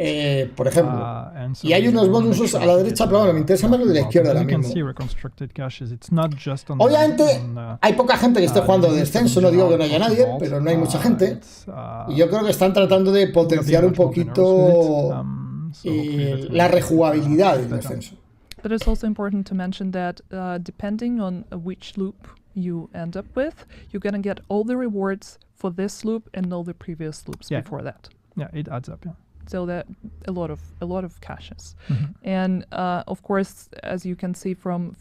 Por ejemplo. And so Y hay you unos wanna make bonusos sure a la to derecha, get, pero bueno, me interesa más lo de la izquierda as ahora you can mismo. see, reconstructed caches, it's not just on Obviamente on, hay poca gente que esté jugando de descenso, no digo que no haya nadie, vault, pero no hay mucha gente. it's, Y yo creo que están tratando de potenciar un poquito la rejugabilidad del descenso. But it's also important to mention that depending on which loop you end up with, you're going to get all the rewards for this loop and all the previous loops Yeah. before that. Yeah, it adds up. Yeah. So that a lot of caches. And of course, as you can see from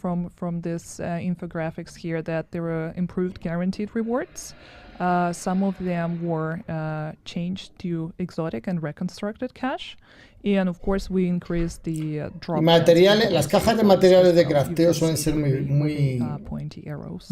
this infographics here, that there were improved guaranteed rewards. Some of them were changed to exotic and reconstructed cache. And of course, we increased the drop. Materiales, las cajas de materiales de crafteo suelen ser muy pointy arrows.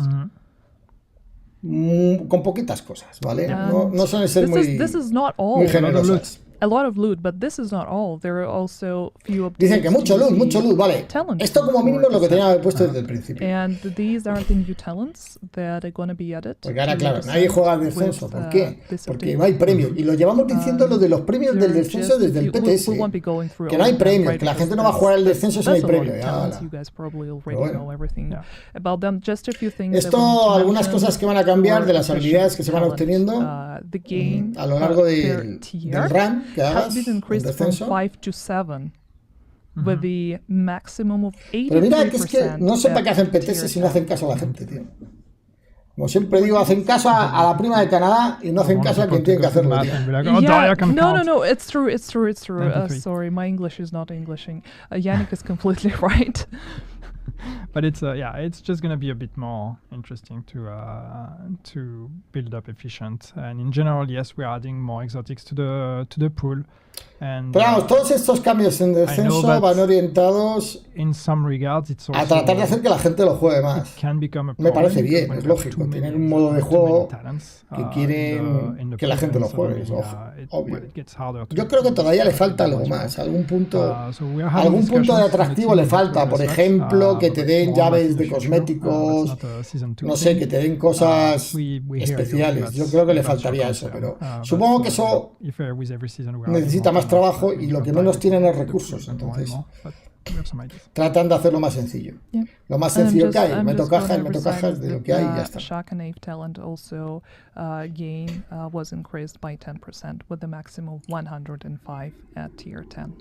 con poquitas cosas, ¿vale? No suelen ser This is not all. muy generosas. A lot of loot, but this is not all. There are also few updates. Dicen que mucho to loot, the vale. talent Esto como mínimo es lo que tenía que haber puesto desde el principio. And these are the new talents that are going to be added. Porque ahora, to claro, the nadie juega al with, descenso. ¿Por qué? this Porque update. no hay premios. Y lo llevamos diciendo lo de los premios del descenso desde el PTS. We won't be going through Que no hay all of them, premios, right, que la because gente no va a jugar al that's- descenso si no hay that's a lot of premio. Ya, talents. ala. You guys probably already bueno. know everything Yeah. about them. Just a few things. that Esto, we need to algunas mention cosas que van a cambiar de las for habilidades que se van talent. obteniendo The gain a lo largo per del tier run que has hagas, been el increased from descenso. 5 to 7 with the maximum of 83%. Pero mira, que es que no sé para qué hacen at PTS tier si no hacen 10. caso a la gente, tío. Como siempre digo, hacen caso a la prima de Canadá y no hacen caso a quien tiene que hacerlo, tío. No, it's true. 93. Sorry, my English is not Englishing. Yannick is completely right. But it's it's just gonna be a bit more interesting to build up efficient. And in general, yes, we're adding more exotics to the pool. And Pero vamos, todos estos cambios en descenso that van orientados in some regards, it's also a tratar de hacer que la gente lo juegue más. can become a Me problem parece because bien, when es you have lógico. too Tienen many un modo de exotics, too many juego talents, que in quieren the que la pool, gente lo and juegue, es suddenly, obvio. it gets harder to Yo creo que todavía le falta algo as well. más, algún punto So we are having de discussions atractivo in the le team falta. to Por address ejemplo, that, que te but den it's more llaves like de in the future. cosméticos, That's not a season 2 no sé, thing. que te den cosas We hear you, especiales. Yo that's- creo que le that's your faltaría eso, concern. pero But, supongo que eso if, with every season we are necesita adding más more trabajo talents, y we lo que can menos apply tienen it es to the recursos. pool and more and Entonces, more, but we have some ideas. tratan de hacerlo más sencillo. Yeah. Lo más And sencillo que hay, I'm meto just gonna cajas, meto recite cajas de lo that, que hay y ya está. Shark and Ave talent also gain was increased by 10% with a maximum of 105 at tier 10.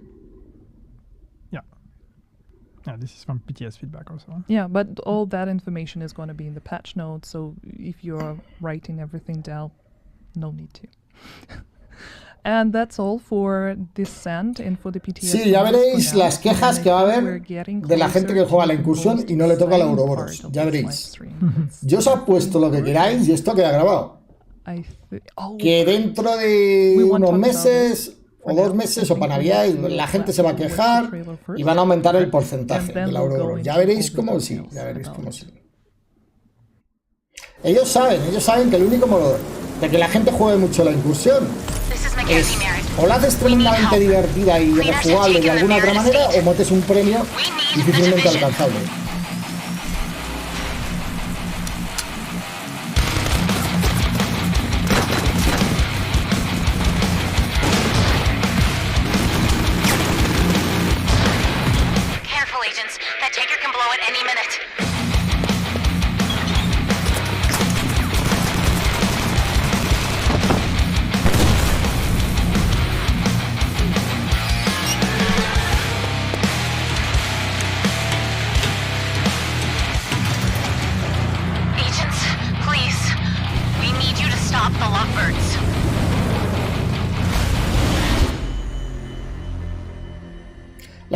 Yeah, this is from PTS feedback also. Yeah, but all that information is going to be in the patch notes, so if you're writing everything down, no need to. And that's all for Descent and for the PTS. Sí, ya for veréis now. las quejas And I que va a think haber we're getting de la gente que closer juega a la to the incursión most y no le toca la exciting Ouroboros. part of Ya this veréis. livestream. Yo os apuesto lo que queráis y esto queda grabado. Que dentro de We won't unos talk about meses this o for 2 now. meses I o para think we Navidad need to la gente se va a watch the quejar trailer first. y van a aumentar el And porcentaje then del we'll go Ouroboros. Ya into veréis all the cómo sí, details ya veréis about cómo it. sí. Ellos saben que el único modo de que la gente juegue mucho la incursión es o la haces tremendamente divertida y rejugable de alguna otra manera o metes un premio difícilmente alcanzable. Careful, agents. That tanker can blow at any minute. Agents, please. We need you to stop the lovebirds.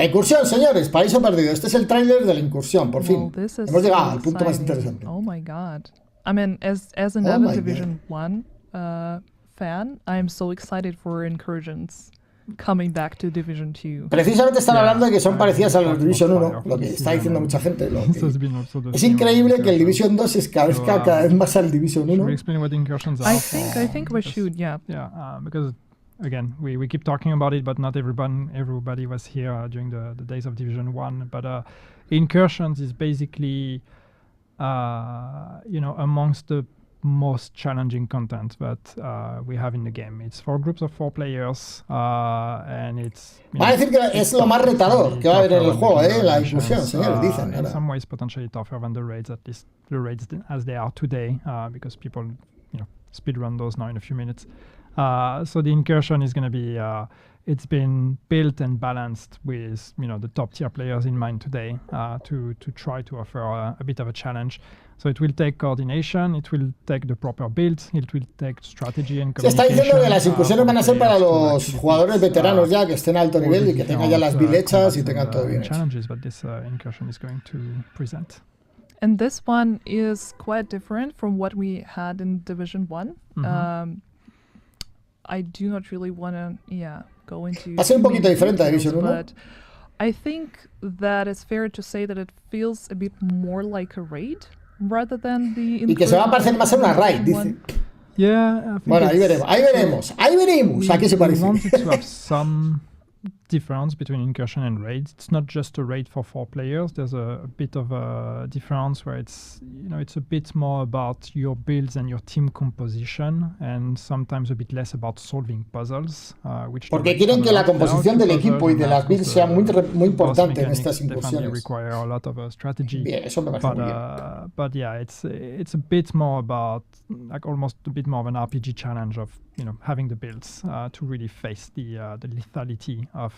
La incursión, señores, paraíso perdido. Este es el tráiler de la incursión, por fin. This is Hemos llegado so al punto más exciting. interesante. Oh my god. I mean, as an Oh avid my Division 1 fan, I am so excited for incursions coming back to Division 2. Precisamente están hablando de que son parecidas a los Division 1, lo que está diciendo mucha gente. Es increíble que el Division 2 se parezca cada vez más al Division 1. Should we explain what incursions are? I think we should, yeah. Yeah, because again, we keep talking about it, but not everybody was here during the days of Division 1. But incursions is basically, amongst the most challenging content that we have in the game. It's for groups of 4 players, and it's... Va a decir que es lo más retador que va a haber en el juego, la inclusión, señores, dicen. In some ways potentially tougher than the raids, at least the raids as they are today, because people, speedrun those now in a few minutes. So the incursion is going to be, it's been built and balanced with, the top tier players in mind today, to try to offer a bit of a challenge. So it will take coordination, it will take the proper build, it will take strategy and Se está communication. diciendo que las incursiones van a ser para los jugadores veteranos ya, que estén a alto nivel y que tengan ya las builds hechas y tengan todo bien hecho. Challenges that this incursion is going to present. And this one is quite different from what we had in Division 1. I do not really want to, go into... Va a ser un poquito diferente a Division 1. But I think that it's fair to say that it feels a bit more like a raid rather than the... Y que se va a parecer más a una raid, dice. Yeah, I think Bueno, ahí veremos. ¿A qué se we parece? wanted to have some difference between incursion and raid. It's not just a raid for 4 players. There's a bit of a difference where it's a bit more about your builds and your team composition, and sometimes a bit less about solving puzzles. Porque quieren que la composición del equipo y de las builds sea muy importante en estas incursiones. Require a lot of strategy. Bien, eso me parece muy bien. But yeah, it's a bit more about, like, almost a bit more of an RPG challenge of having the builds to really face the lethality of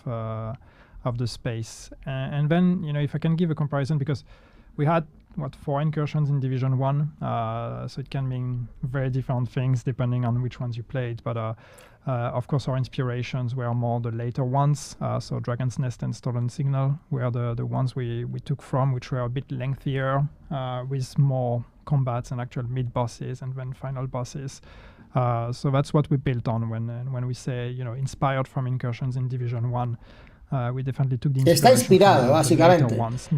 the space. And then, if I can give a comparison, because we had 4 incursions in Division 1, so it can mean very different things depending on which ones you played. But of course, our inspirations were more the later ones. So Dragon's Nest and Stolen Signal were the ones we took from, which were a bit lengthier, with more combats and actual mid bosses and then final bosses. So that's what we built on when we say, inspired from incursions in Division 1. We definitely took the Está inspirado, básicamente,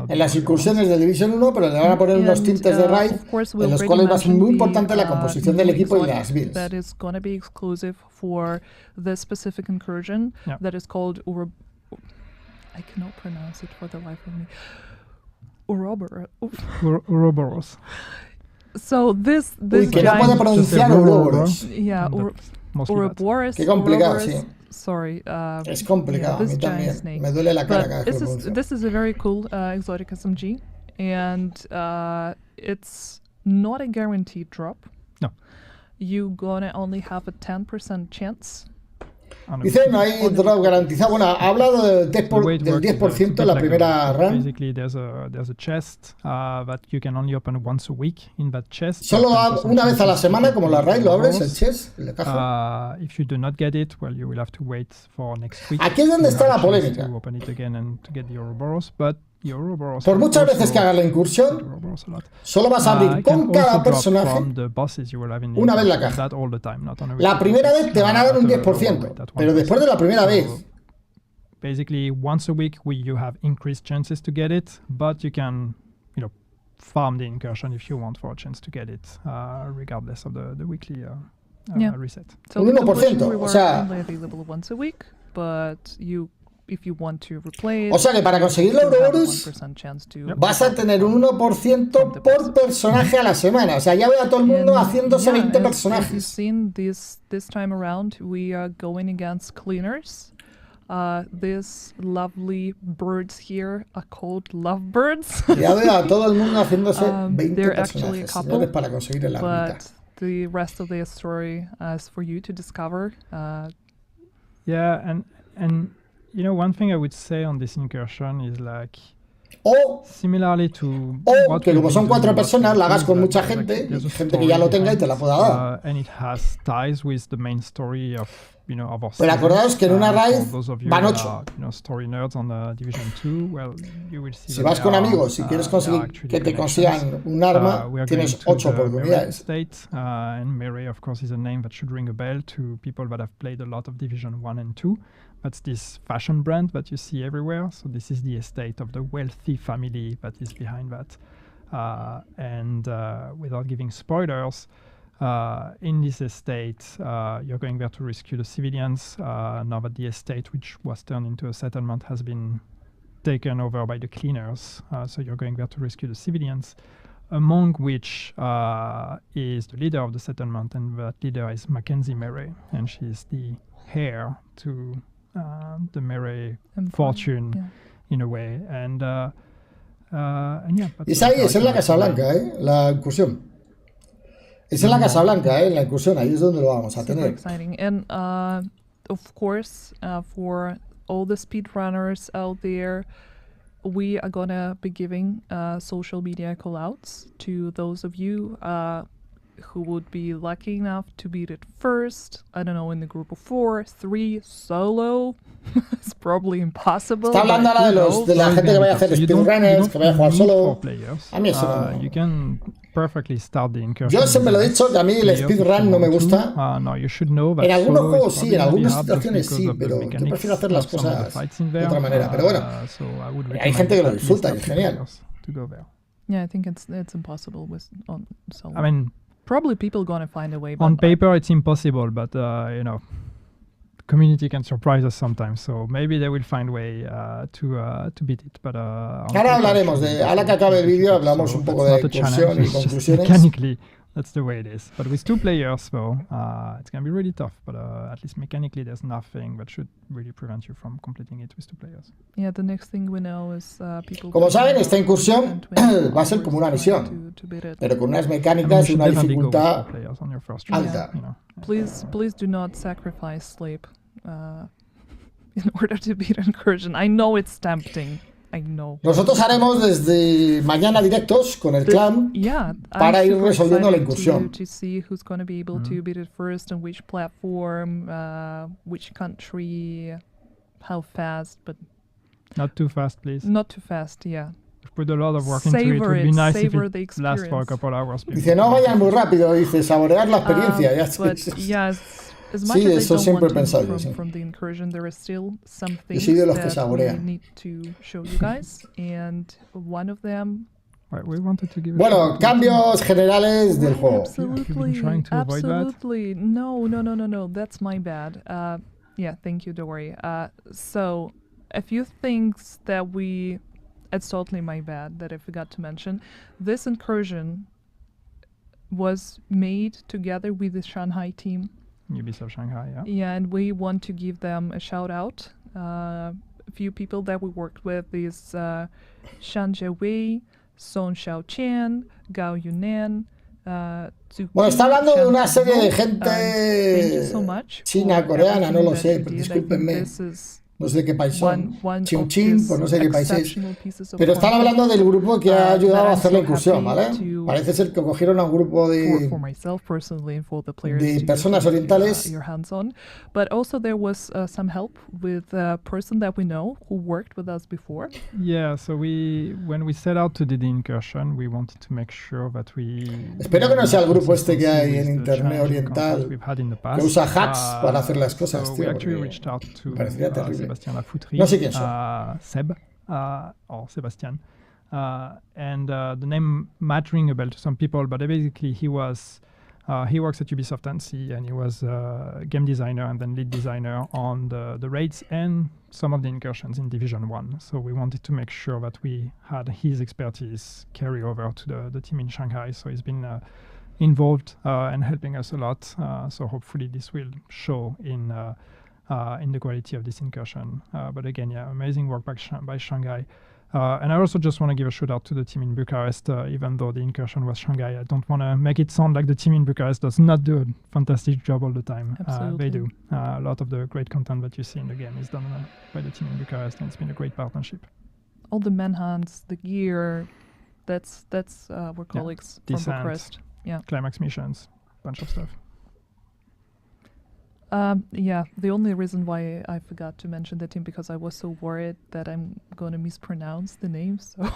en las incursiones de Division 1, pero le van a poner unos tintes de raid, en los cuales va a ser muy importante la composición del equipo y las builds. That is going to be exclusive for this specific incursion that is called I cannot pronounce it for the life of me. Ouroboros. So this que no puede pronunciar Ouroboros. Yeah, Ouroboros. Qué complicado, sí. Sorry. Es complicado, a mí también. Me duele la cara cada vez que lo pronuncio. This is a very cool exotic SMG, and it's not a guaranteed drop. No. You're gonna only have a 10% chance. Dice, no hay drop garantizado. Bueno, ha hablado del 10% en la primera run. Basically, there's a chest that you can only open once a week. In that chest, solo una vez a la semana, como la raid, lo abres el chest, la caja. If you do not get it, well, you will have to wait for next week. Aquí es donde está la polémica. To open it again and to get the Ouroboros, but por muchas veces que hagas la incursión, solo vas a abrir con cada personaje una vez la caja. La primera vez te van a dar un 10%, pero después de la primera vez. Basically, once a week you have increased chances to get it, but you can, farm the incursion if you want for a chance to get it, regardless of the weekly reset. So un 1%, o sea, only available once a week, but if you want to replay it, o sea que para conseguir los Ouroboros vas a tener un 1% por personaje a la semana. O sea, ya veo a todo el mundo haciéndose 20 personajes. As you've seen this time around, we are going against cleaners. These lovely birds here are called lovebirds. Ya veo a todo el mundo haciéndose 20 they're actually a couple, señores, para conseguir el but the rest of the story is for you to discover. Yeah, and one thing I would say on this incursion is, like, O Similarly to O que como son 4 personas, la hagas con mucha gente, gente que ya lo tenga y te la pueda dar. And it has ties with the main story of, of our Pero acordaos que en una raid for those of you van that 8. are, story nerds on the Division 2, well, you will see Si that vas con there are, amigos, si quieres conseguir actually que te connections. consigan un arma, We are tienes going 8 to the Melee oportunidades. State, and Melee, of course, is a name that should ring a bell to people that have played a lot of Division 1 and 2. That's this fashion brand that you see everywhere. So this is the estate of the wealthy family that is behind that. And without giving spoilers, in this estate, you're going there to rescue the civilians. Now that the estate, which was turned into a settlement, has been taken over by the cleaners. So you're going there to rescue the civilians, among which is the leader of the settlement, and that leader is Mackenzie Murray, and she's the heir to the Murray fortune, in a way. And yeah. Y es ahí, es en la Casa Blanca, la incursión. Es en la Casa Blanca, la incursión, ahí es donde lo vamos a tener. Exciting. And of course, for all the speedrunners out there, we are gonna be giving social media call-outs to those of you who would be lucky enough to beat it first. I don't know, in the group of 4, 3, solo. It's probably impossible. Está hablando ahora de la gente que vaya a hacer speedrunners, que vaya a jugar solo. A mí eso no. You can perfectly start the incursion. Yo siempre lo he dicho que a mí el speedrun no me gusta. No, you should know that en algunos solo juegos is sí, en probably algunas the situaciones hardest sí, because pero of the yo mechanics prefiero hacer las of some of the cosas fights in de there. otra manera. Pero bueno, So I would hay gente que lo recommend disfruta at y least es genial. players to go there. Yeah, I think it's impossible with on solo. I mean, probably people gonna find a way. But on paper it's impossible, but community can surprise us sometimes, so maybe they will find way to beat it. But ahora hablaremos ahora que acabe el vídeo hablamos un poco de incursión y conclusiones. Mechanically, that's the way it is. But with 2 players, though, it's gonna be really tough. But at least mechanically, there's nothing that should really prevent you from completing it with 2 players. Yeah, the next thing we know is people. Como saben, esta incursión va a ser como una misión, pero con unas mecánicas y una dificultad alta. Please do not sacrifice sleep in order to beat incursion. I know it's tempting. I know. Nosotros haremos desde mañana directos con el clan para ir resolviendo la incursión. To see who's going to be able to beat it first on which platform, which country, how fast, but not too fast, please. Not too fast, yeah. Put a lot of work into it. It would be nice if it lasts for a couple hours. Dice, no vayan muy rápido, dice, saborear la experiencia. As much sí, as eso I don't siempre he want to pensado. from the incursion, there is still some things that we need to show you guys, and one of them. Right, we wanted to give bueno, cambios generales del juego. Absolutely. No. That's my bad. Yeah, thank you, Dory. So, a few things that it's totally my bad that I forgot to mention. This incursion was made together with the Shanghai team. Ubisoft Shanghai, yeah. Yeah, and we want to give them a shout out. A few people that we worked with is Shan Jiawei, Song Xiaoqian, Gao Yunan. Bueno, está hablando de una serie de gente china, coreana, no lo sé, discúlpenme. No sé de qué país son. Chin, pues no sé de qué país es. Pero están hablando del grupo que ha ayudado a hacer la incursión, ¿vale? Parece ser que cogieron a un grupo de personas orientales. But also there was some help with a person that we know who worked with us before. Yeah, so when we set out to do the incursion, we wanted to make sure that we. Espero que no sea el grupo este que hay en internet oriental que usa hacks para hacer las cosas, tío. Me parecería terrible. Sébastien Lafoutry, no sé quién son. Seb, or Sebastian. And the name might ring a bell to some people, but basically he works at Ubisoft NC, and he was game designer and then lead designer on the raids and some of the incursions in Division 1. So we wanted to make sure that we had his expertise carry over to the team in Shanghai. So he's been involved and helping us a lot. So hopefully this will show in the quality of this incursion. But again, yeah, amazing work by Shanghai. And I also just want to give a shout out to the team in Bucharest, even though the incursion was Shanghai. I don't want to make it sound like the team in Bucharest does not do a fantastic job all the time. They do. A lot of the great content that you see in the game is done by the team in Bucharest, and it's been a great partnership. all the manhunts, the gear. That's we're colleagues from Descent, Bucharest. Yeah. Climax missions, bunch of stuff. The only reason why I forgot to mention the team because I was so worried that I'm going to mispronounce the name. So,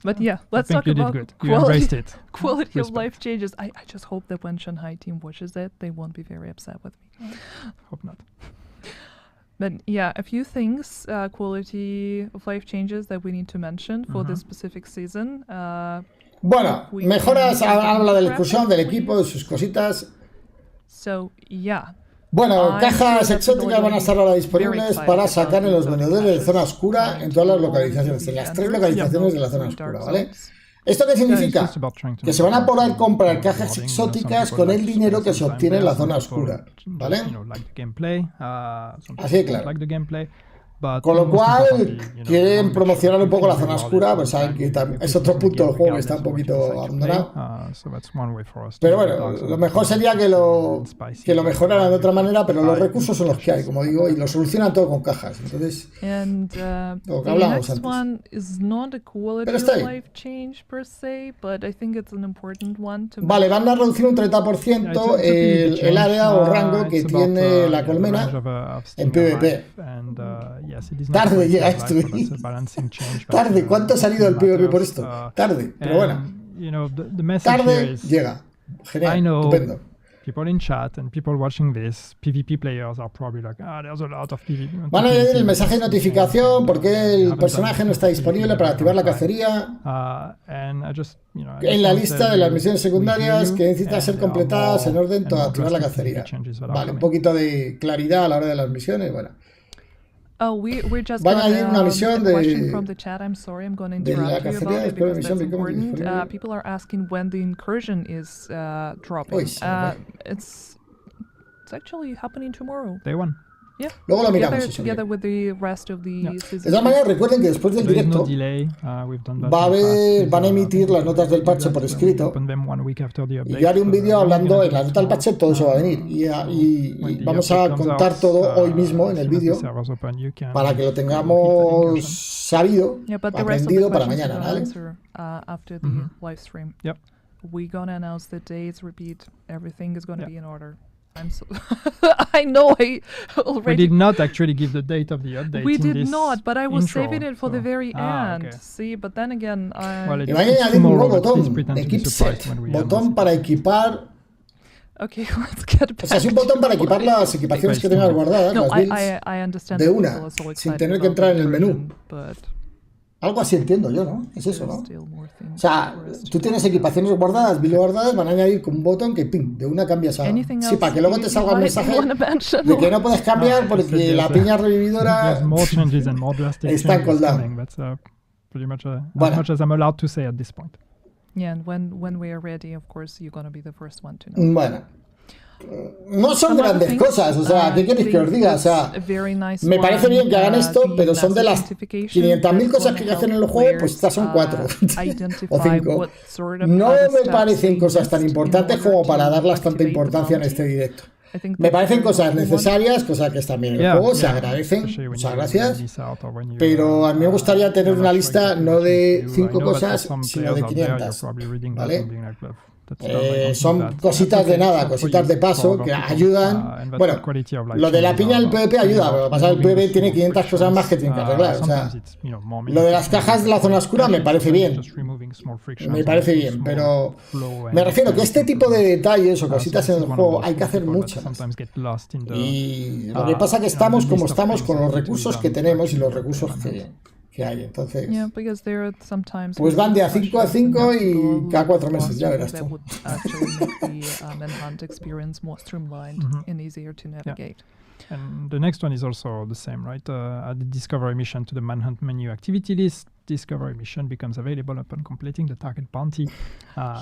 but let's talk about good. You embraced it. Quality of life changes. I just hope that when Shanghai team watches it, they won't be very upset with me. Hope not. But a few things, quality of life changes that we need to mention for this specific season. Bueno, mejoras, habla de la excursión, del equipo, de sus cositas. So, Bueno, cajas exóticas van a estar ahora disponibles para sacar en los vendedores de zona oscura en todas las localizaciones, en las 3 localizaciones de la zona oscura, ¿vale? ¿Esto qué significa? Que se van a poder comprar cajas exóticas con el dinero que se obtiene en la zona oscura, ¿vale? Así de claro. Con lo cual, quieren promocionar un poco la zona oscura, pues saben que es otro punto del juego que está un poquito abandonado. Pero bueno, lo mejor sería que lo mejoraran de otra manera, pero los recursos son los que hay, como digo, y lo solucionan todo con cajas. Entonces, lo que hablamos antes. Pero está ahí. Vale, van a reducir un 30% el área o rango que tiene la colmena en PvP. Tarde llega esto. Tarde, ¿cuánto ha salido el PvP por esto? Tarde, pero bueno. Tarde llega. Genial, estupendo. People in chat and people watching this, PvP players are probably like, there's a lot of PvP. Van a añadir el mensaje de notificación porque el personaje no está disponible para activar la cacería. En la lista de las misiones secundarias que necesitan ser completadas en orden para activar la cacería. Vale, un poquito de claridad a la hora de las misiones, bueno. We're just van a ir una misión de question from the chat. I'm sorry, I'm going to interrupt you about it because that's important. People are asking when the incursion is dropping. It's actually happening tomorrow. Day one. Yeah. Luego lo miramos. Together with the rest of the season. De todas maneras, recuerden que después del directo van a emitir las notas del parche por escrito. Y yo haré un vídeo hablando en la nota del parche, todo eso va a venir. Y vamos a contar todo hoy mismo en el vídeo para que lo tengamos sabido, aprendido para mañana, ¿vale? After the live stream. Yep. We're gonna announce the dates, repeat, everything is gonna be in order. I know I already... We did not actually give the date of the update. We did not, but I was saving it for the very end. Okay. See, but then again, y van a añadir un nuevo botón, Equip Set, botón para equipar... Okay, let's get back. O sea, es un botón para equipar las equipaciones que tengas guardadas, las builds, de una, sin tener que entrar en el menú. Algo así entiendo yo, ¿no? Es eso, ¿no? O sea, tú tienes equipaciones guardadas, builds guardadas, van a añadir con un botón que ping, de una cambias a... Sí, para que luego te salga el mensaje de que no puedes cambiar porque la piña revividora está en cooldown. As much as I'm allowed to say at this point. Yeah, and when we are ready, of course, you're going to be the first one to know. Bueno. No son grandes cosas, o sea, ¿qué queréis que os diga? O sea, me parece bien que hagan esto, pero son de las 500.000 cosas que hacen en el juego, pues estas son 4 o 5. No me parecen cosas tan importantes como para darlas tanta importancia en este directo. Me parecen cosas necesarias, cosas que están bien en el juego, se agradecen, muchas gracias, pero a mí me gustaría tener una lista no de 5 cosas, sino de 500, ¿vale? Son cositas de nada, cositas de paso que ayudan. Bueno, lo de la piña del PvP ayuda, pero lo que pasa es que el PvP tiene 500 cosas más que tiene que arreglar. O sea, lo de las cajas de la zona oscura me parece bien. Me parece bien, pero me refiero que este tipo de detalles o cositas en el juego hay que hacer muchas. Y lo que pasa es que estamos como estamos con los recursos que tenemos y los recursos que hay, entonces pues van de a 5 a 5 y cada 4 meses, ya verás tú. And the next one is also the same, right? Add the discovery mission to the manhunt menu activity list. Discovery mission becomes available upon completing the target bounty.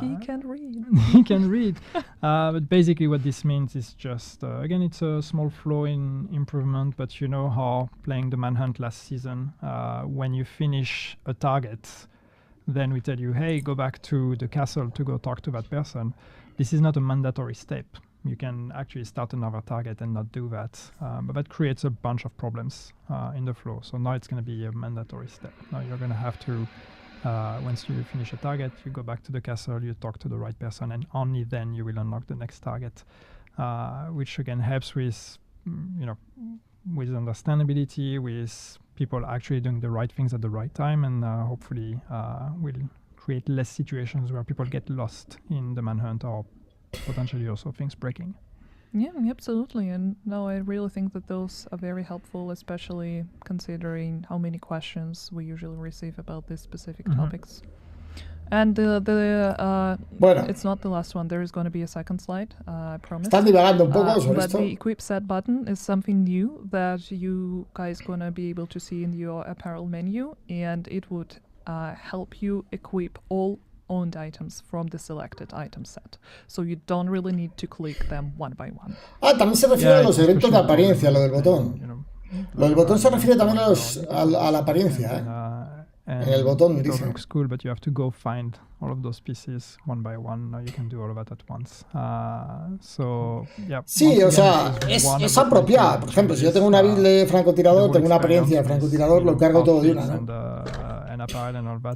He can read. He can read. But basically what this means is just, again, it's a small flow in improvement, but you know how playing the manhunt last season, when you finish a target, then we tell you, hey, go back to the castle to go talk to that person. This is not a mandatory step. you can actually start another target and not do that. But that creates a bunch of problems in the flow. So now it's going to be a mandatory step. Now you're going to have to, once you finish a target, you go back to the castle, you talk to the right person, and only then you will unlock the next target, which again helps with, with understandability, with people actually doing the right things at the right time, and hopefully will create less situations where people get lost in the manhunt or potentially also things breaking. Yeah, absolutely. And no, I really think that those are very helpful, especially considering how many questions we usually receive about these specific topics. And it's not the last one. There is going to be a second slide, I promise. Están divagando un poco sobre but esto. the equip set button is something new that you guys going to be able to see in your apparel menu, and it would help you equip all owned items from the selected item set. So you don't really need to click them one by one. También se refiere a los eventos de apariencia, lo del botón. Lo del botón se refiere también a la apariencia, en el botón, dice. It looks cool, but you have to go find all of those pieces one by one. Now you can do all of that at once. Sí, o sea, es apropiado. Por ejemplo, si yo tengo una build de francotirador, tengo una apariencia de francotirador, lo cargo todo de una, ¿no?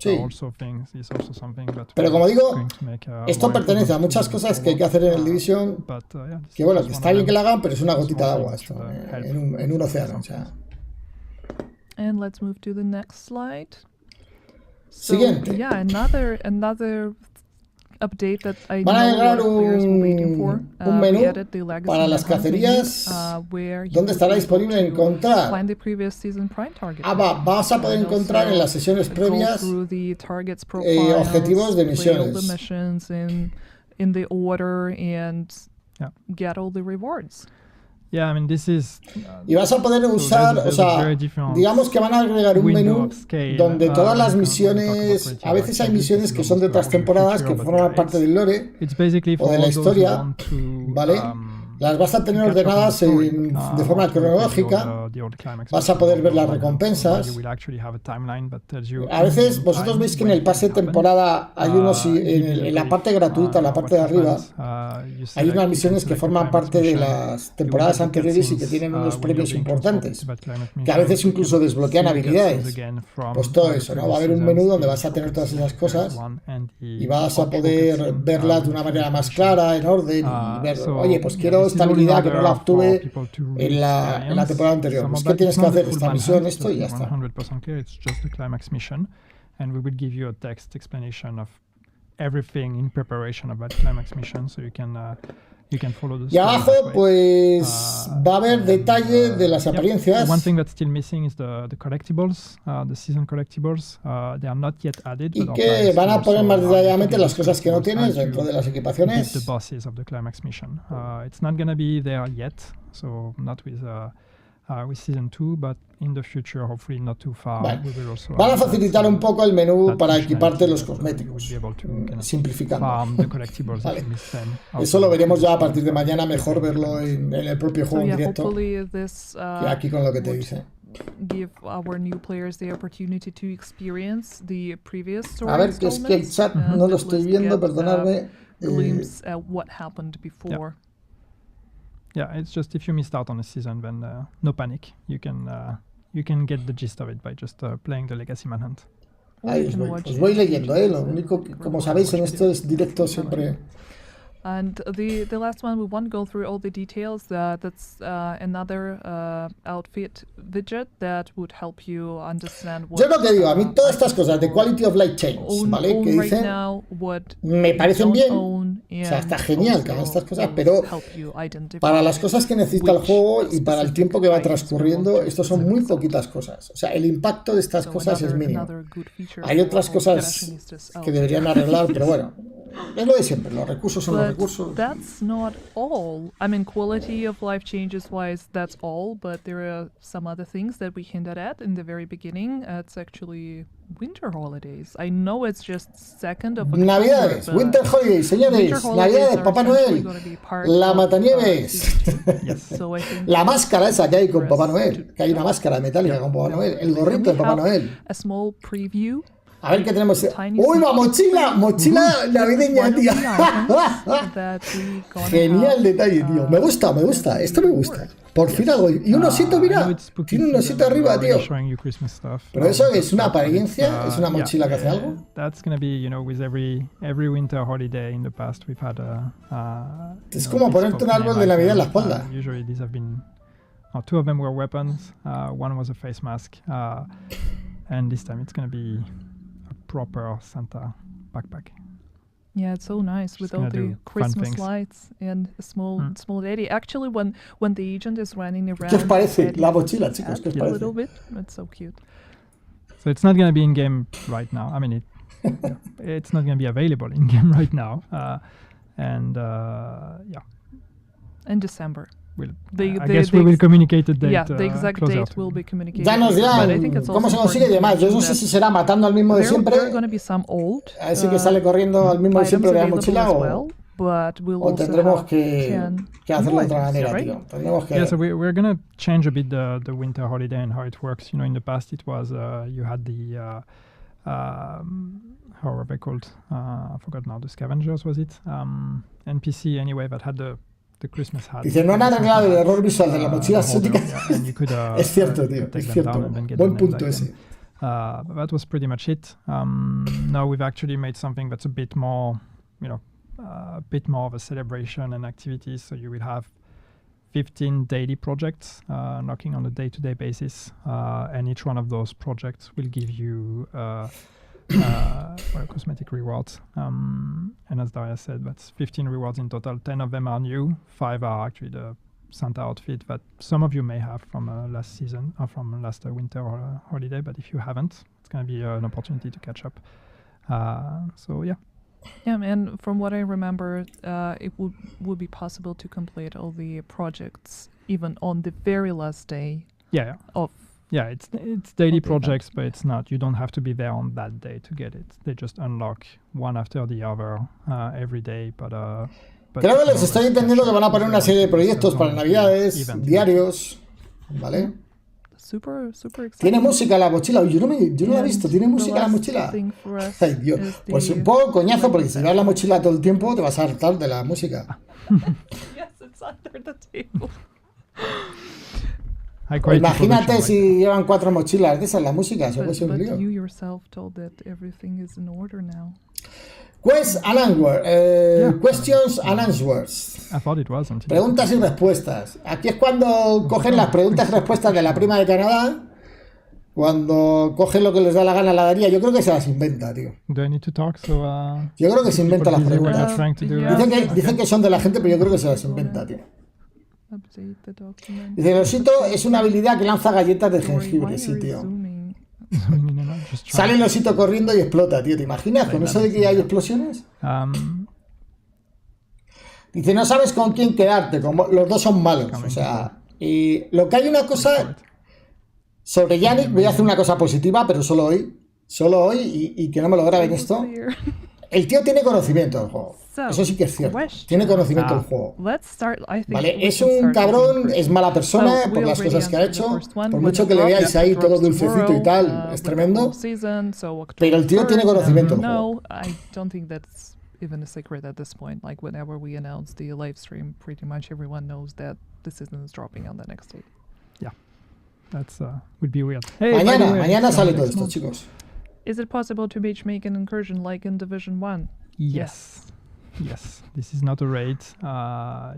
Sí. Pero como digo, esto pertenece a muchas cosas que hay que hacer en el Division, que bueno, que está bien que la hagan, pero es una gotita de agua esto, en un océano, o sea. And let's move to the next slide. So, Siguiente. yeah, another update that I Van a know a lot agregar of players were waiting for. un menú we added the legacy para las manhunt menu, cacerías where you donde estará will be able disponible to encontrar. find the previous season prime target. Vas a poder And encontrar also en las sesiones go previas through the targets profiles, objetivos de play all the misiones. missions in the order, and get all the rewards. Yeah, I mean, this is, Y vas a poder usar, o sea, digamos que van a agregar un menú donde todas las misiones, a veces hay misiones que son de otras temporadas que forman parte del lore o de la historia, ¿vale? Las vas a tener ordenadas de forma cronológica, vas a poder ver las recompensas. A veces vosotros veis que en el pase de temporada hay unos, en la parte gratuita, en la parte de arriba, hay unas misiones que forman parte de las temporadas anteriores y que tienen unos premios importantes, que a veces incluso desbloquean habilidades. Pues todo eso, ¿no? Va a haber un menú donde vas a tener todas esas cosas y vas a poder verlas de una manera más clara, en orden, y ver, oye, pues quiero esta habilidad que no la obtuve en la temporada anterior. Pues ¿qué tienes que hacer? Esta misión, esto y ya está. And we will give you a text explanation of everything in preparation of that climax mission, so you can follow the story. Y abajo, pues va a haber detalle de las apariencias. One thing that's still missing is the collectibles, the season collectibles. They are not yet added. Y que van a poner más detalladamente las cosas que no tienes dentro de las equipaciones. The bosses of the climax mission. It's not going to be there yet, so not with season 2, but in the future, hopefully not too far. Vale. We will also Van a facilitar un poco el menú para equiparte los cosméticos, simplificando. Vale. Eso lo veremos ya a partir de mañana, mejor verlo en el propio juego en directo, que aquí con lo que te dice. Give our new players the opportunity to experience the previous story. A ver, que es que el chat no lo estoy viendo, perdonadme. Glimpse at what happened before. Yeah, it's just if you missed out on a season, then no panic. You can get the gist of it by just playing the Legacy Manhunt. Ahí os voy leyendo, Lo único que, como sabéis, en esto es directo siempre. And the last one, we won't go through all the details. That's another outfit widget that would help you understand what. Yo lo que digo, a mí todas estas cosas de Quality of Life Change, ¿vale? Que dicen, me parecen bien. O sea, está genial que hagan estas cosas, pero para las cosas que necesita el juego y para el tiempo que va transcurriendo, estos son muy poquitas cosas. O sea, el impacto de estas cosas es mínimo. Hay otras cosas que deberían arreglar, pero bueno. Es lo de siempre, los recursos son los recursos. That's not all. I mean, quality of life changes wise, that's all, but there are some other things that we hinted at in the very beginning. It's actually winter holidays. I know it's just 2nd of October. Navidades, winter holidays, señores. Navidades, Papá Noel. La matanieves. La máscara esa que hay con Papá Noel. Que hay una máscara metálica con Papá Noel. El gorrito de Papá Noel. A small preview A ver qué tenemos. tiny ¡Uy, la mochila! ¡Mochila This is navideña, one of tío! the items that we gonna Genial have, detalle, tío. Me gusta, me gusta. Esto me gusta. Por fin algo. Y un osito, mira. Tiene un osito arriba, tío. Pero eso es una apariencia, es una mochila que hace algo. That's gonna be, you know, with every winter holiday in the past we've had Es como ponerte un árbol de Navidad en la espalda. Usually these have been, two of them were weapons, one was a face mask, and this time it's gonna be a proper Santa backpack. Yeah, it's so nice with all gonna the do fun Christmas things. lights and a small lady. Actually, when the agent is running around, ¿Qué os parece petting la mochila, his chicos? cat ¿Qué os a parece? little bit. It's so cute. So it's not gonna be in game right now. I mean, it's not gonna be available in game right now, and yeah. In December. I guess we will communicate the date. Yeah, the exact closer date to will it. be communicated. Danos ya But I think it's cómo also se consigue y important demás. Yo no to sé si mention será matando al mismo that de siempre. there are going to be some old A ese que sale corriendo al mismo de items siempre de la available mochila as well, but we'll o also tendremos have que 10 hacerlo de new otra items, manera, right? tío. Tendremos que... Yeah, so we're gonna change a bit the winter holiday and how it works. You know, in the past it was you had the how are they called? I forgot now. The scavengers, was it? NPC anyway that had the Christmas hat. Dice, no han arreglado el error visual de la mochila exótica. And you could, Es cierto, tío, take es them cierto. down and then get Buen them punto back ese. in. But that was pretty much it. Now we've actually made something that's a bit more, you know, a bit more of a celebration and activities. So you will have 15 daily projects knocking on a day-to-day basis, and each one of those projects will give you cosmetic rewards. And as Daria said, that's 15 rewards in total. 10 of them are new. 5 are actually the Santa outfit that some of you may have from last season or from last winter holiday. But if you haven't, it's going to be an opportunity to catch up. So yeah. Yeah, and from what I remember, it would be possible to complete all the projects even on the very last day Yeah. of. Yeah, it's daily Okay, projects, but it's not. You don't have to be there on that day to get it. They just unlock one after the other every day. But Creo que les estoy entendiendo que van a poner una serie de proyectos para Navidades, diarios, ¿vale? Super exciting. Tiene música la mochila. Yo no la he visto. ¿Tiene música la mochila? Ay, Dios. Pues un poco coñazo, porque si llevas la mochila todo el tiempo te vas a hartar de la música. Yes, it's under the table. Imagínate si llevan 4 mochilas de esas la música. Eso puede ser un But lío. you yourself told that everything is in order now. Questions and answers. I thought it was until Preguntas y respuestas. Aquí es cuando cogen las preguntas y respuestas de la prima de Canadá. Cuando cogen lo que les da la gana la daría. Yo creo que se las inventa, tío. Do I need to talk? So, Yo creo que se inventa las preguntas. Yeah. Dicen que son de la gente, pero yo creo que se las inventa, tío. Update the document. Dice, el osito es una habilidad que lanza galletas de Why jengibre, sí, are you tío. zooming? Sale el osito corriendo y explota, tío. ¿Te imaginas con eso de que hay explosiones? Dice, no sabes con quién quedarte, como los dos son malos. O sea, y lo que hay una cosa sobre Yannick, voy a hacer una cosa positiva, pero solo hoy. Y que no me lo graben esto. El tío tiene conocimiento del juego. Eso sí que es cierto. Tiene conocimiento del juego. Vale, es un cabrón, es mala persona por las cosas que ha hecho. Por mucho que le veáis ahí todo dulcecito y tal, es tremendo. Pero el tío tiene conocimiento del juego. I don't think that's even a secret at this point. Like whenever we announce the live stream, pretty much everyone knows that the season is dropping on the next day. Yeah, that's would be weird. Hey, mañana sale todo esto, chicos. Is it possible to make an incursion like in Division 1? Yes. This is not a raid.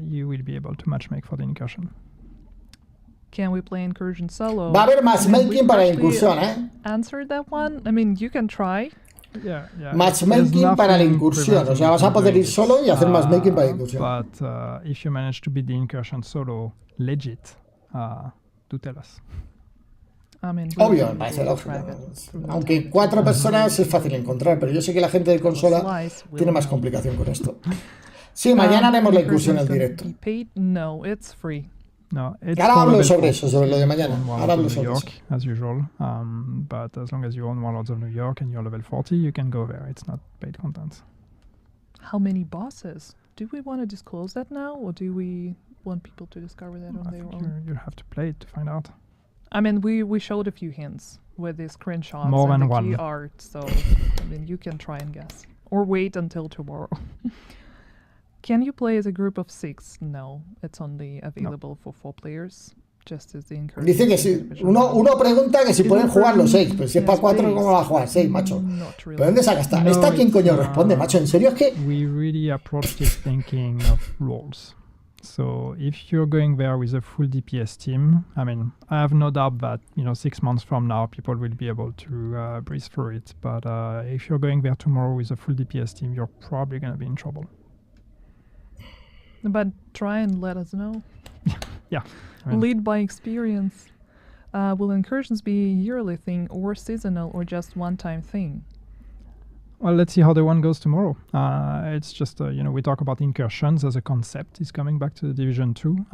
You will be able to matchmake for the incursion. Can we play incursion solo? Va a haber matchmaking para la incursión, ¿eh? Answer that one? I mean, you can try. Yeah. Matchmaking para la incursión. O sea, vas a poder ir solo y hacer matchmaking para la incursión. But if you manage to beat the incursion solo legit, do tell us. I mean, Obvio, me parece lógico. Aunque 4 personas es fácil encontrar, pero yo sé que la gente de consola tiene más complicación con esto. Sí, mañana haremos la incursión en directo. No, it's free. No, it's ahora hablo sobre eso, sobre lo de mañana. Ahora hablo sobre eso. As usual, but as long as you own Warlords of New York and you're level 40, you can go there. It's not paid content. How many bosses? Do we want to disclose that now, or do we want people to discover that on their own? You have to play it to find out. I mean, we showed a few hints with the screenshots More and than the one. key art, so I mean, you can try and guess. Or wait until tomorrow. Can you play as a group of 6? No, it's only available for 4 players. Just as the encouragement. Dice que si uno pregunta que si pueden jugar los 6, pero si es para 4, ¿cómo va a jugar 6, macho? ¿Pero dónde saca esta? No, ¿Esta quién coño it's, responde, macho? ¿En serio es que...? We really approached it thinking of roles. So if you're going there with a full DPS team, I mean, I have no doubt that 6 months from now people will be able to breeze through it. But if you're going there tomorrow with a full DPS team, you're probably going to be in trouble. But try and let us know. Yeah. Lead by experience. Will incursions be a yearly thing or seasonal or just one-time thing? Well, let's see how the one goes tomorrow. It's just, we talk about incursions as a concept. It's coming back to the Division 2.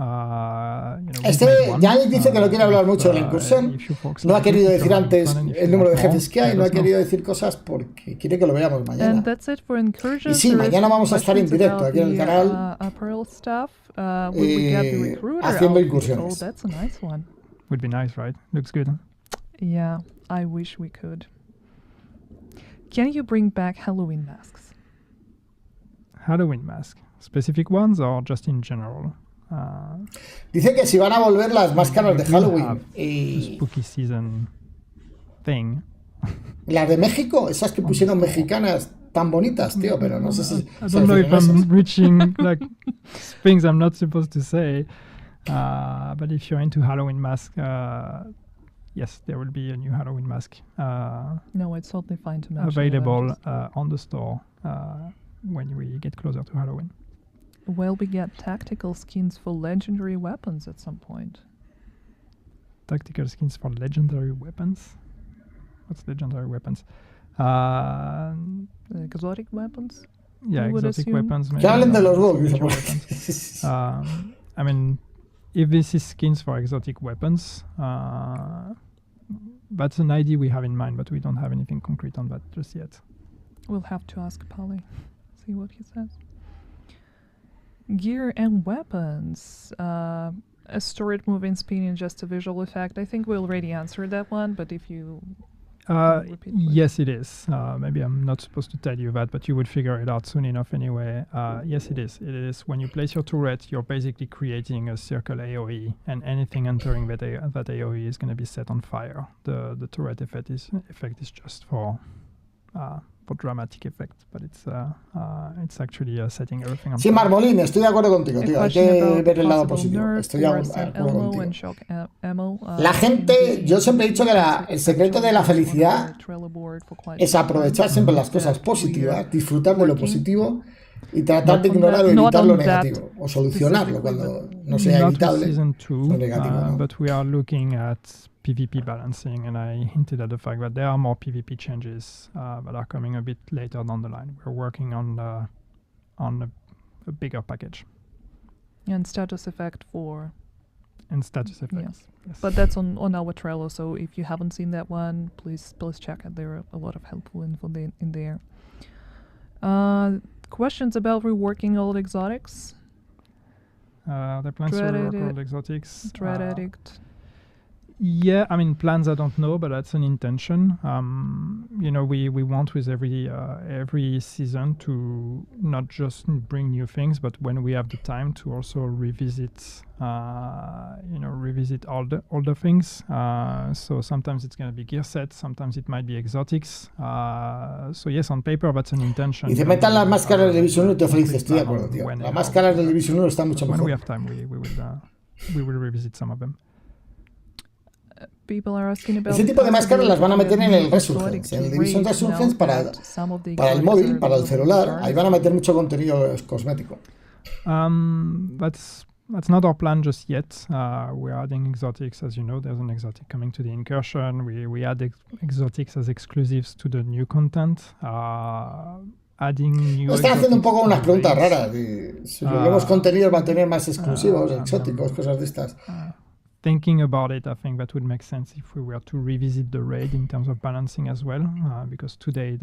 Yannick dice que no quiere hablar mucho de la incursión. No ha querido decir antes el número de jefes que hay, no ha querido decir cosas porque quiere que lo veamos mañana. And that's it for incursions. Y sí, mañana vamos a estar en directo aquí en el canal haciendo incursiones. Oh, that's a nice one. Would be nice, right? Looks good. Yeah, I wish we could. Can you bring back Halloween masks? Halloween mask? Specific ones or just in general? Dice que si van a volver las máscaras de Halloween y... Spooky season thing. Las de México, esas que pusieron mexicanas tan bonitas, tío, pero no sé si... I don't know if I'm reaching like things I'm not supposed to say. But if you're into Halloween mask, yes, there will be a new Halloween mask. No, it's totally fine to mention. Available on the store when we get closer to Halloween. Well, we get tactical skins for legendary weapons at some point. Tactical skins for legendary weapons? What's legendary weapons? Exotic weapons? Yeah, exotic weapons. Que hablen de los bugs. I mean, if this is skins for exotic weapons, that's an idea we have in mind, but we don't have anything concrete on that just yet. We'll have to ask Polly, see what he says. Gear and weapons. A storage, moving, spinning, just a visual effect. I think we already answered that one, but if you... yes, it is. Maybe I'm not supposed to tell you that, but you would figure it out soon enough anyway. Yes, it is. It is. When you place your turret, you're basically creating a circle AoE, and anything entering that AoE is going to be set on fire. The turret effect is just for dramatic effect, but it's actually setting everything on fire. Sí, Marmolín, estoy de acuerdo contigo, tío. Hay que ver el lado positivo. Estoy de acuerdo contigo. La gente, yo siempre he dicho que el secreto de la felicidad es aprovechar siempre las cosas positivas, disfrutar de lo positivo y tratar de ignorar o evitar lo negativo, o solucionarlo cuando no sea evitable lo negativo, ¿no? But we are looking at PvP balancing, and I hinted at the fact that there are more PvP changes that are coming a bit later down the line. We're working on a bigger package. And status effect for... And status effects. Yes. But that's on our Trello, so if you haven't seen that one, please check it. There are a lot of helpful info in there. Questions about reworking old exotics? The plans to rework old exotics. Dread Addict. Yeah, I mean, plans I don't know, but that's an intention. We want with every season to not just bring new things, but when we have the time to also revisit older things. So sometimes it's going to be gear sets, sometimes it might be exotics. So yes, on paper that's an intention. Y se metan las máscaras de Division 1 y te felices, estoy de acuerdo, tío. Las máscaras de Division 1 están mucho mejor. When we have time, we will revisit some of them. Ese tipo de máscaras las van a meter en el Resurgence, en el Division Resurgence para el móvil, para el celular. Ahí van a meter mucho contenido cosmético. That's not our plan just yet. We're adding exotics, as you know. There's an exotic coming to the incursion. We add exotics as exclusives to the new content. Adding new. Están haciendo un poco unas preguntas raras. Si los nuevos contenidos van a tener más exclusivos, exóticos, cosas de estas. Thinking about it, I think that would make sense if we were to revisit the raid in terms of balancing as well, because today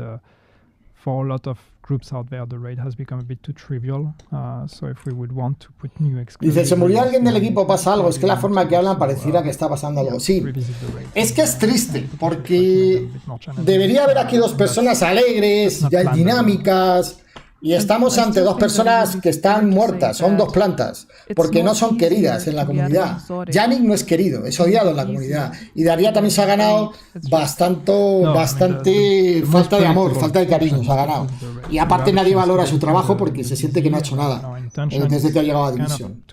for a lot of groups out there, the raid has become a bit too trivial. So if we would want to put new Dice, se murió alguien del equipo, pasa algo. Es que la forma que hablan pareciera que está pasando algo. Sí, es que es triste, porque debería haber aquí dos personas alegres, ya dinámicas, y estamos ante dos personas que están muertas, son dos plantas, porque no son queridas en la comunidad. Yannick no es querido, es odiado en la comunidad, y Daria también se ha ganado bastante falta de amor, falta de cariño, se ha ganado. Y aparte nadie valora su trabajo porque se siente que no ha hecho nada desde que ha llegado a División.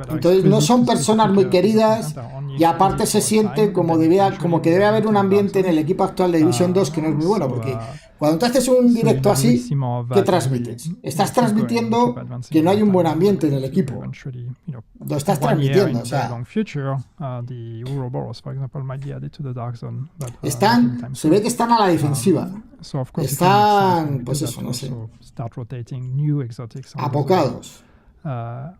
Entonces no son personas muy queridas y aparte se siente como que debe haber un ambiente en el equipo actual de División 2 que no es muy bueno, porque cuando tú haces un directo así, ¿qué transmites? Estás transmitiendo que no hay un buen ambiente en el equipo. Lo estás transmitiendo, o sea. Se ve que están a la defensiva. Están, pues eso, no sé, apocados. Dan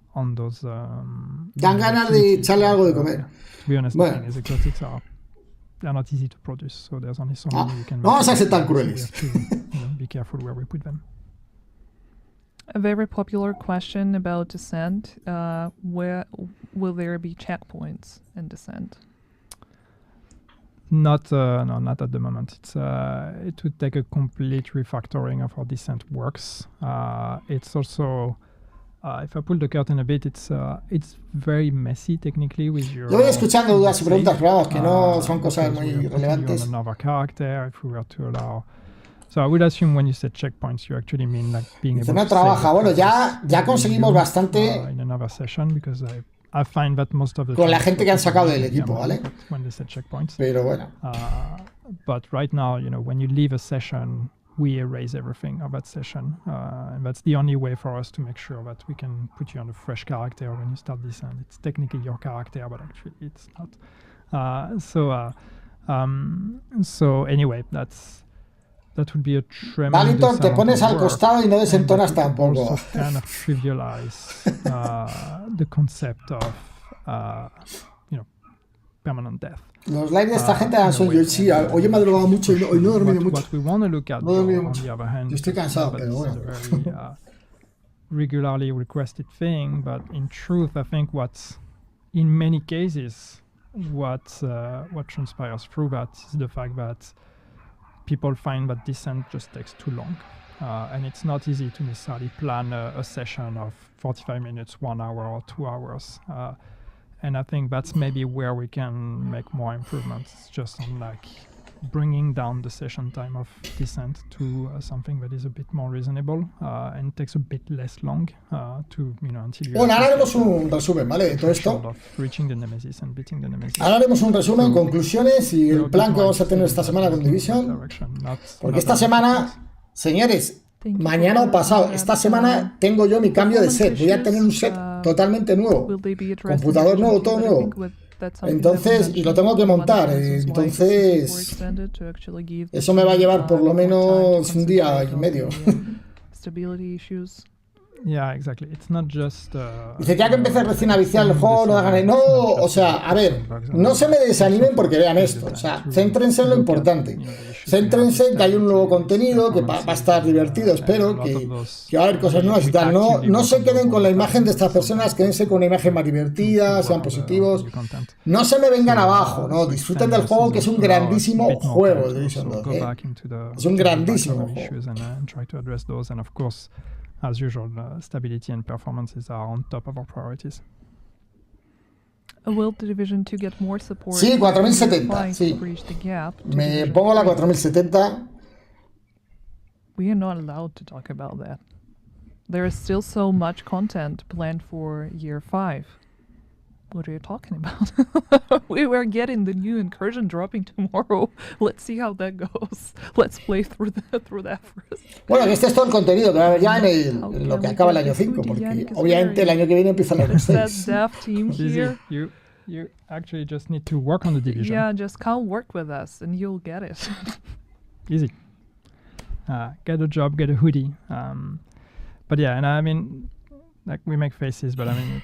ganas de echarle algo de comer. Bueno. Vamos a ser tan crueles. A very popular question about Descent. Where will there be checkpoints in Descent? Not at the moment. It would take a complete refactoring of how Descent works. It's also if I pull the curtain a bit, it's very messy technically with your. Yo voy escuchando dudas y preguntas, pero vamos, que no son cosas muy relevantes. Another character, if we were to allow. So I would assume when you said checkpoints, you actually mean like being able no to trabaja. Bueno, ya conseguimos bastante in another session because I find that most of the con la gente que han sacado del equipo, ¿vale? When they said checkpoints. Pero bueno. But right now, when you leave a session, we erase everything of that session, and that's the only way for us to make sure that we can put you on a fresh character when you start Descent. It's technically your character, but actually it's not. So anyway, that would be a tremendous Valitor, te pones al costado y no desentonas tampoco. Kind of trivialize the concept of permanent death. Los lives de esta gente dan sueño. Sí, hoy me he drogado mucho y hoy no he dormido mucho. No he dormido mucho. Yo estoy cansado, pero bueno. Regularly requested thing, but in truth, I think in many cases, what transpires through that is the fact that people find that Descent just takes too long. And it's not easy to necessarily plan a session of 45 minutes, 1 hour, or 2 hours. And I think that's maybe where we can make more improvements, just on like bringing down the session time of Descent to something that is a bit more reasonable and takes a bit less long to, until you. Bueno, ahora haremos un resumen, ¿vale? De todo esto. Reaching the Nemesis and beating the Nemesis. Ahora haremos un resumen, conclusiones y el plan que vamos a tener esta semana con Division. Porque esta semana, señores, mañana o pasado, esta semana tengo yo mi cambio de set. Voy a tener un set totalmente nuevo. Computador nuevo, todo nuevo. Entonces, y lo tengo que montar. Entonces, eso me va a llevar por lo menos un día y medio. Yeah, exactly. It's not just, dice que hay que empezar recién a viciar el juego, no hagan. No, o sea, a ver, no se me desanimen porque vean esto. O sea, céntrense en lo importante. Céntrense en que hay un nuevo contenido que va a estar divertido. Espero que va a haber cosas nuevas y tal. No se queden con la imagen de estas personas, quédense con una imagen más divertida, sean positivos. No se me vengan abajo, no. Disfruten del juego, que es un grandísimo juego. Es un grandísimo juego. As usual, stability and performances are on top of our priorities. Will the Division 2 get more support? Sí, 4070. Sí. Me pongo la 4070. We are not allowed to talk about that. There is still so much content planned for Year 5. What are you talking about? We were getting the new incursion dropping tomorrow. Let's see how that goes. Let's play through that first. Bueno, este es todo el contenido que va a haber ya en lo que acaba el año 5, porque obviamente el año que viene empieza el año 6. That team here. You actually just need to work on the Division. Yeah, just come work with us and you'll get it. Easy. Get a job, get a hoodie. But yeah, and I mean, like we make faces, but I mean,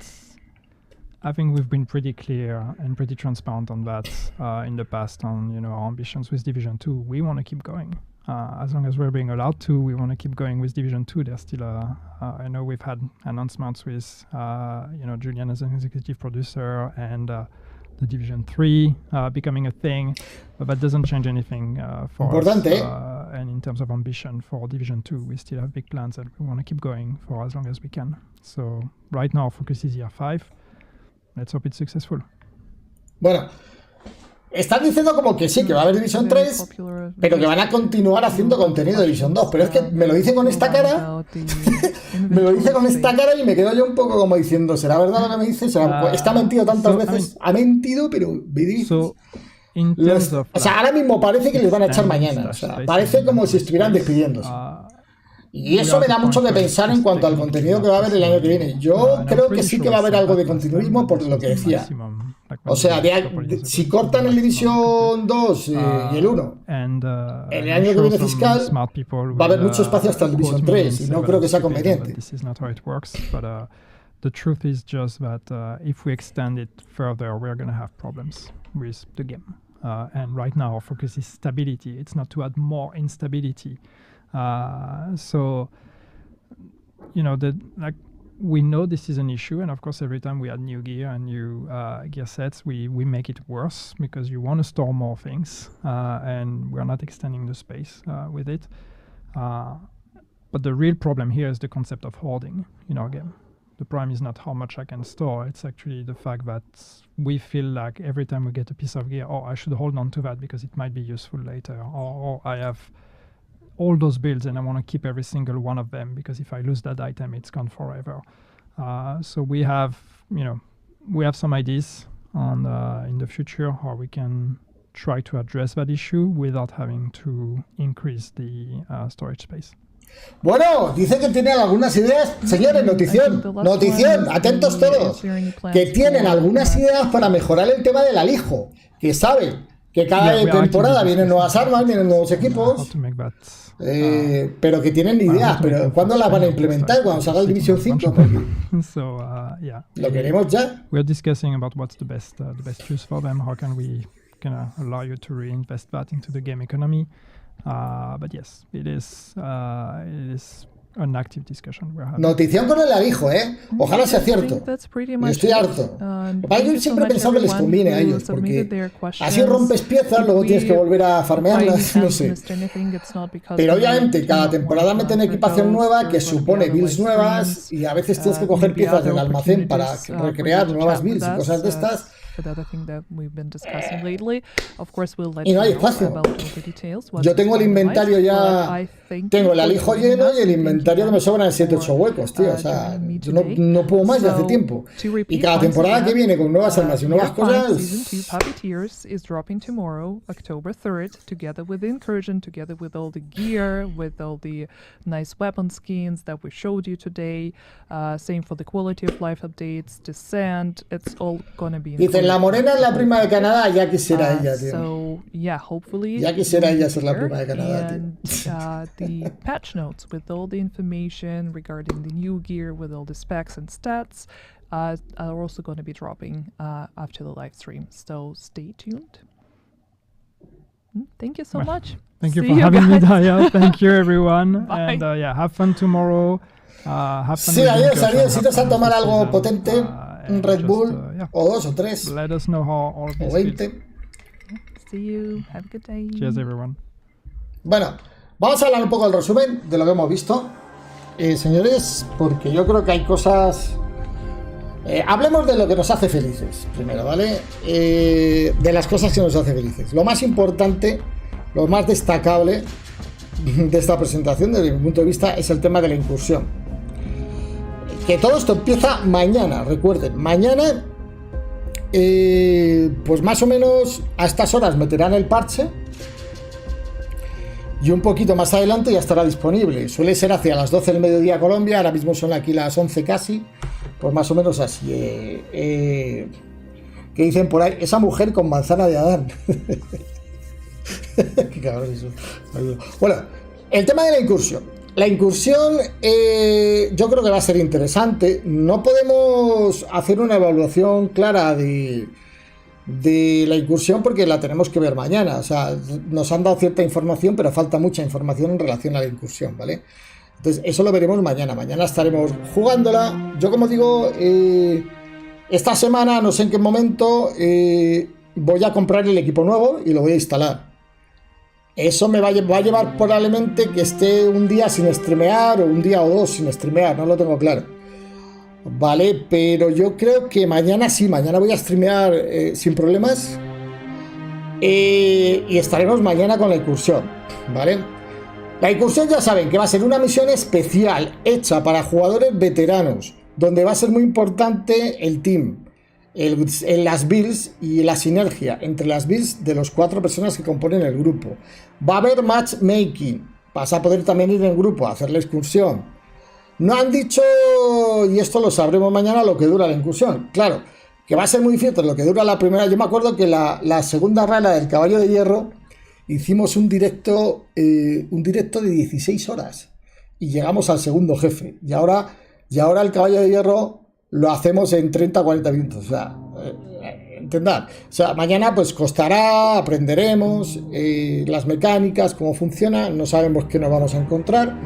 I think we've been pretty clear and pretty transparent on that in the past on, you know, our ambitions with Division 2. We want to keep going. As long as we're being allowed to, we want to keep going with Division 2. There's still I know we've had announcements with, you know, Julian as an executive producer and the Division 3 becoming a thing, but that doesn't change anything for us. And in terms of ambition for Division 2, we still have big plans and we want to keep going for as long as we can. So right now, our focus is year 5. Let's hope it's successful. Bueno, están diciendo como que sí, que va a haber Division 3, pero que van a continuar haciendo contenido de Division 2. Pero es que me lo dice con esta cara, me lo dice con esta cara y me quedo yo un poco como diciendo, ¿será verdad lo que me dice? Está mentido tantas veces, ha mentido, pero o sea, ahora mismo parece que les van a echar mañana. O sea, parece como si estuvieran despidiéndose. Y eso me da mucho que pensar en cuanto al contenido que va a haber el año que viene. Yo creo que sí que va a haber algo de continuismo por lo que decía. O sea, si cortan el Division 2 y el 1, el año que viene fiscal va a haber mucho espacio hasta el Division 3 y no creo que sea conveniente. The truth is just that if we extend it further, we're going to have problems with the game. And right now, our focus is stability. It's not to add more instability. So, you know, we know this is an issue, and of course, every time we add new gear and new gear sets, we make it worse because you want to store more things, and we're not extending the space with it. But the real problem here is the concept of hoarding in our game. The problem is not how much I can store, it's actually the fact that we feel like every time we get a piece of gear, I should hold on to that because it might be useful later, or I have all those builds and I want to keep every single one of them because if I lose that item, it's gone forever. So we have some ideas on in the future how we can try to address that issue without having to increase the storage space. Bueno, dice que tienen algunas ideas, señores, notición, atentos todos, que tienen algunas ideas para mejorar el tema del alijo, que saben que cada temporada vienen nuevas armas, vienen nuevos equipos, pero que tienen ideas, pero ¿cuándo las van a implementar? ¿Cuando salga el Division 5? Lo queremos ya. We're discussing about what's the best use for them, how can we allow you to reinvest that into the game economy. But yes, it is an active discussion we're having. Notición con el alijo, ojalá sea cierto. Yo estoy harto. Yo siempre he pensado que les conviene a ellos, porque así rompes piezas, luego tienes que volver a farmearlas, no sé. Pero obviamente cada temporada meten equipación nueva que supone builds nuevas y a veces tienes que coger piezas del almacén para recrear nuevas builds y cosas de estas. Y no hay espacio. Yo tengo el inventario ya, tengo el alijo lleno y el inventario que me sobran 7-8 huecos, tío. O sea, yo no puedo más de hace tiempo. Y cada temporada que viene con nuevas armas y nuevas cosas. is dropping tomorrow, October 3rd, together with the incursion, together with all the gear, with all the nice weapon skins that we showed you today. Same for the quality of life updates, descent. It's all gonna be. Dicen, la morena es la prima de Canadá, ya quisiera ella, tío. So, yeah, hopefully. Ya quisiera ella ser la prima de Canadá, tío. The patch notes with all the information regarding the new gear, with all the specs and stats, are also going to be dropping after the live stream. So stay tuned. Thank you so much. Thank you for having me, Daya. Thank you, everyone. And have fun tomorrow. Have fun. Sí, adiós. Iros a tomar algo potente. Un Red Bull, o 2 o 3. Let us know how all of this o 20. See you. Have a good day. Cheers, everyone. Bueno, vamos a hablar un poco del resumen de lo que hemos visto, señores, porque yo creo que hay cosas. Hablemos de lo que nos hace felices primero, ¿vale? De las cosas que nos hace felices. Lo más importante, lo más destacable de esta presentación, desde mi punto de vista, es el tema de la incursión. Que todo esto empieza mañana, recuerden, mañana, pues más o menos a estas horas meterán el parche y un poquito más adelante ya estará disponible. Suele ser hacia las 12 del mediodía Colombia, ahora mismo son aquí las 11 casi, pues más o menos así. Que dicen por ahí, esa mujer con manzana de Adán. Qué cabrón eso. Bueno, el tema de la incursión. La incursión yo creo que va a ser interesante. No podemos hacer una evaluación clara de la incursión porque la tenemos que ver mañana. O sea, nos han dado cierta información, pero falta mucha información en relación a la incursión, ¿vale? Entonces, eso lo veremos mañana. Mañana estaremos jugándola. Yo, como digo, esta semana, no sé en qué momento, voy a comprar el equipo nuevo y lo voy a instalar. Eso me va a llevar probablemente que esté un día sin streamear o un día o dos sin streamear, no lo tengo claro. Vale, pero yo creo que mañana sí, mañana voy a streamear sin problemas. Y estaremos mañana con la incursión, ¿vale? La incursión ya saben que va a ser una misión especial hecha para jugadores veteranos, donde va a ser muy importante el team. Las builds y la sinergia entre las builds de los 4 personas que componen el grupo. Va a haber matchmaking, vas a poder también ir en grupo a hacer la excursión. No han dicho, y esto lo sabremos mañana, lo que dura la incursión. Claro, que va a ser muy difícil lo que dura la primera. Yo me acuerdo que la segunda rala del Caballo de Hierro hicimos un directo de 16 horas y llegamos al segundo jefe. Y ahora el Caballo de Hierro lo hacemos en 30-40 minutos, o sea, entendad. O sea, mañana pues costará, aprenderemos las mecánicas, cómo funciona, no sabemos qué nos vamos a encontrar,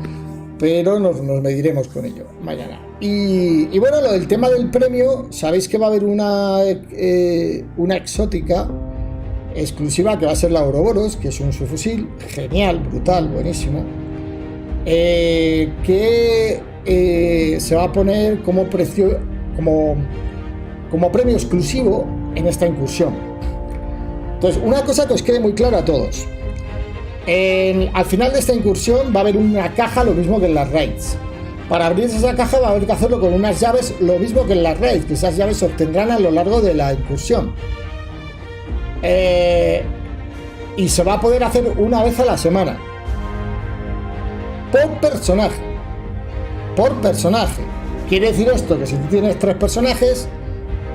pero nos mediremos con ello mañana. Y bueno, lo del tema del premio, sabéis que va a haber una exótica exclusiva que va a ser la Ouroboros, que es un subfusil, genial, brutal, buenísimo, que se va a poner como precio, como premio exclusivo en esta incursión. Entonces, una cosa que os quede muy clara a todos: al final de esta incursión va a haber una caja, lo mismo que en las raids. Para abrir esa caja va a haber que hacerlo con unas llaves, lo mismo que en las raids, que esas llaves se obtendrán a lo largo de la incursión. Y se va a poder hacer una vez a la semana, por personaje. Quiere decir esto que si tú tienes 3 personajes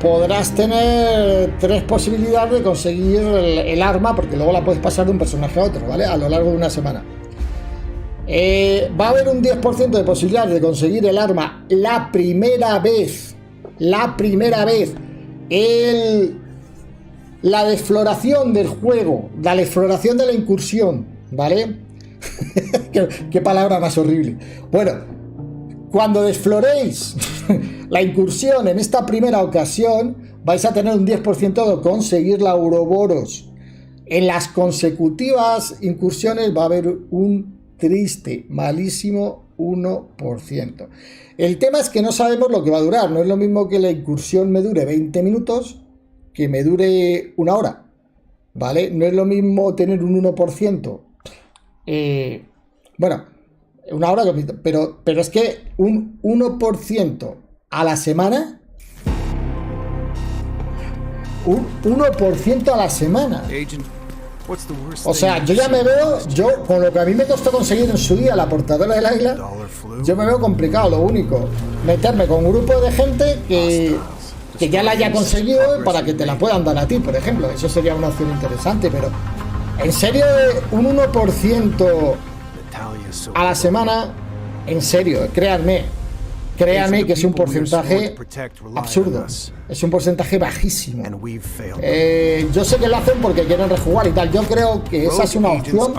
podrás tener 3 posibilidades de conseguir el arma, porque luego la puedes pasar de un personaje a otro, ¿vale? A lo largo de una semana. Va a haber un 10% de posibilidad de conseguir el arma la primera vez. La defloración del juego, la defloración de la incursión, ¿vale? ¿Qué palabra más horrible? Bueno, cuando desfloréis la incursión en esta primera ocasión, vais a tener un 10% de conseguir la Ouroboros. En las consecutivas incursiones va a haber un triste, malísimo 1%. El tema es que no sabemos lo que va a durar. No es lo mismo que la incursión me dure 20 minutos que me dure una hora, ¿vale? No es lo mismo tener un 1%. Bueno, una hora, pero es que un 1% a la semana. Un 1% a la semana. O sea, yo ya me veo, con lo que a mí me costó conseguir en su día la portadora del águila, yo me veo complicado. Lo único, meterme con un grupo de gente que ya la haya conseguido para que te la puedan dar a ti, por ejemplo. Eso sería una opción interesante, pero en serio, un 1% a la semana, en serio, créanme que es un porcentaje absurdo, es un porcentaje bajísimo. Yo sé que lo hacen porque quieren rejugar y tal. Yo creo que esa es una opción.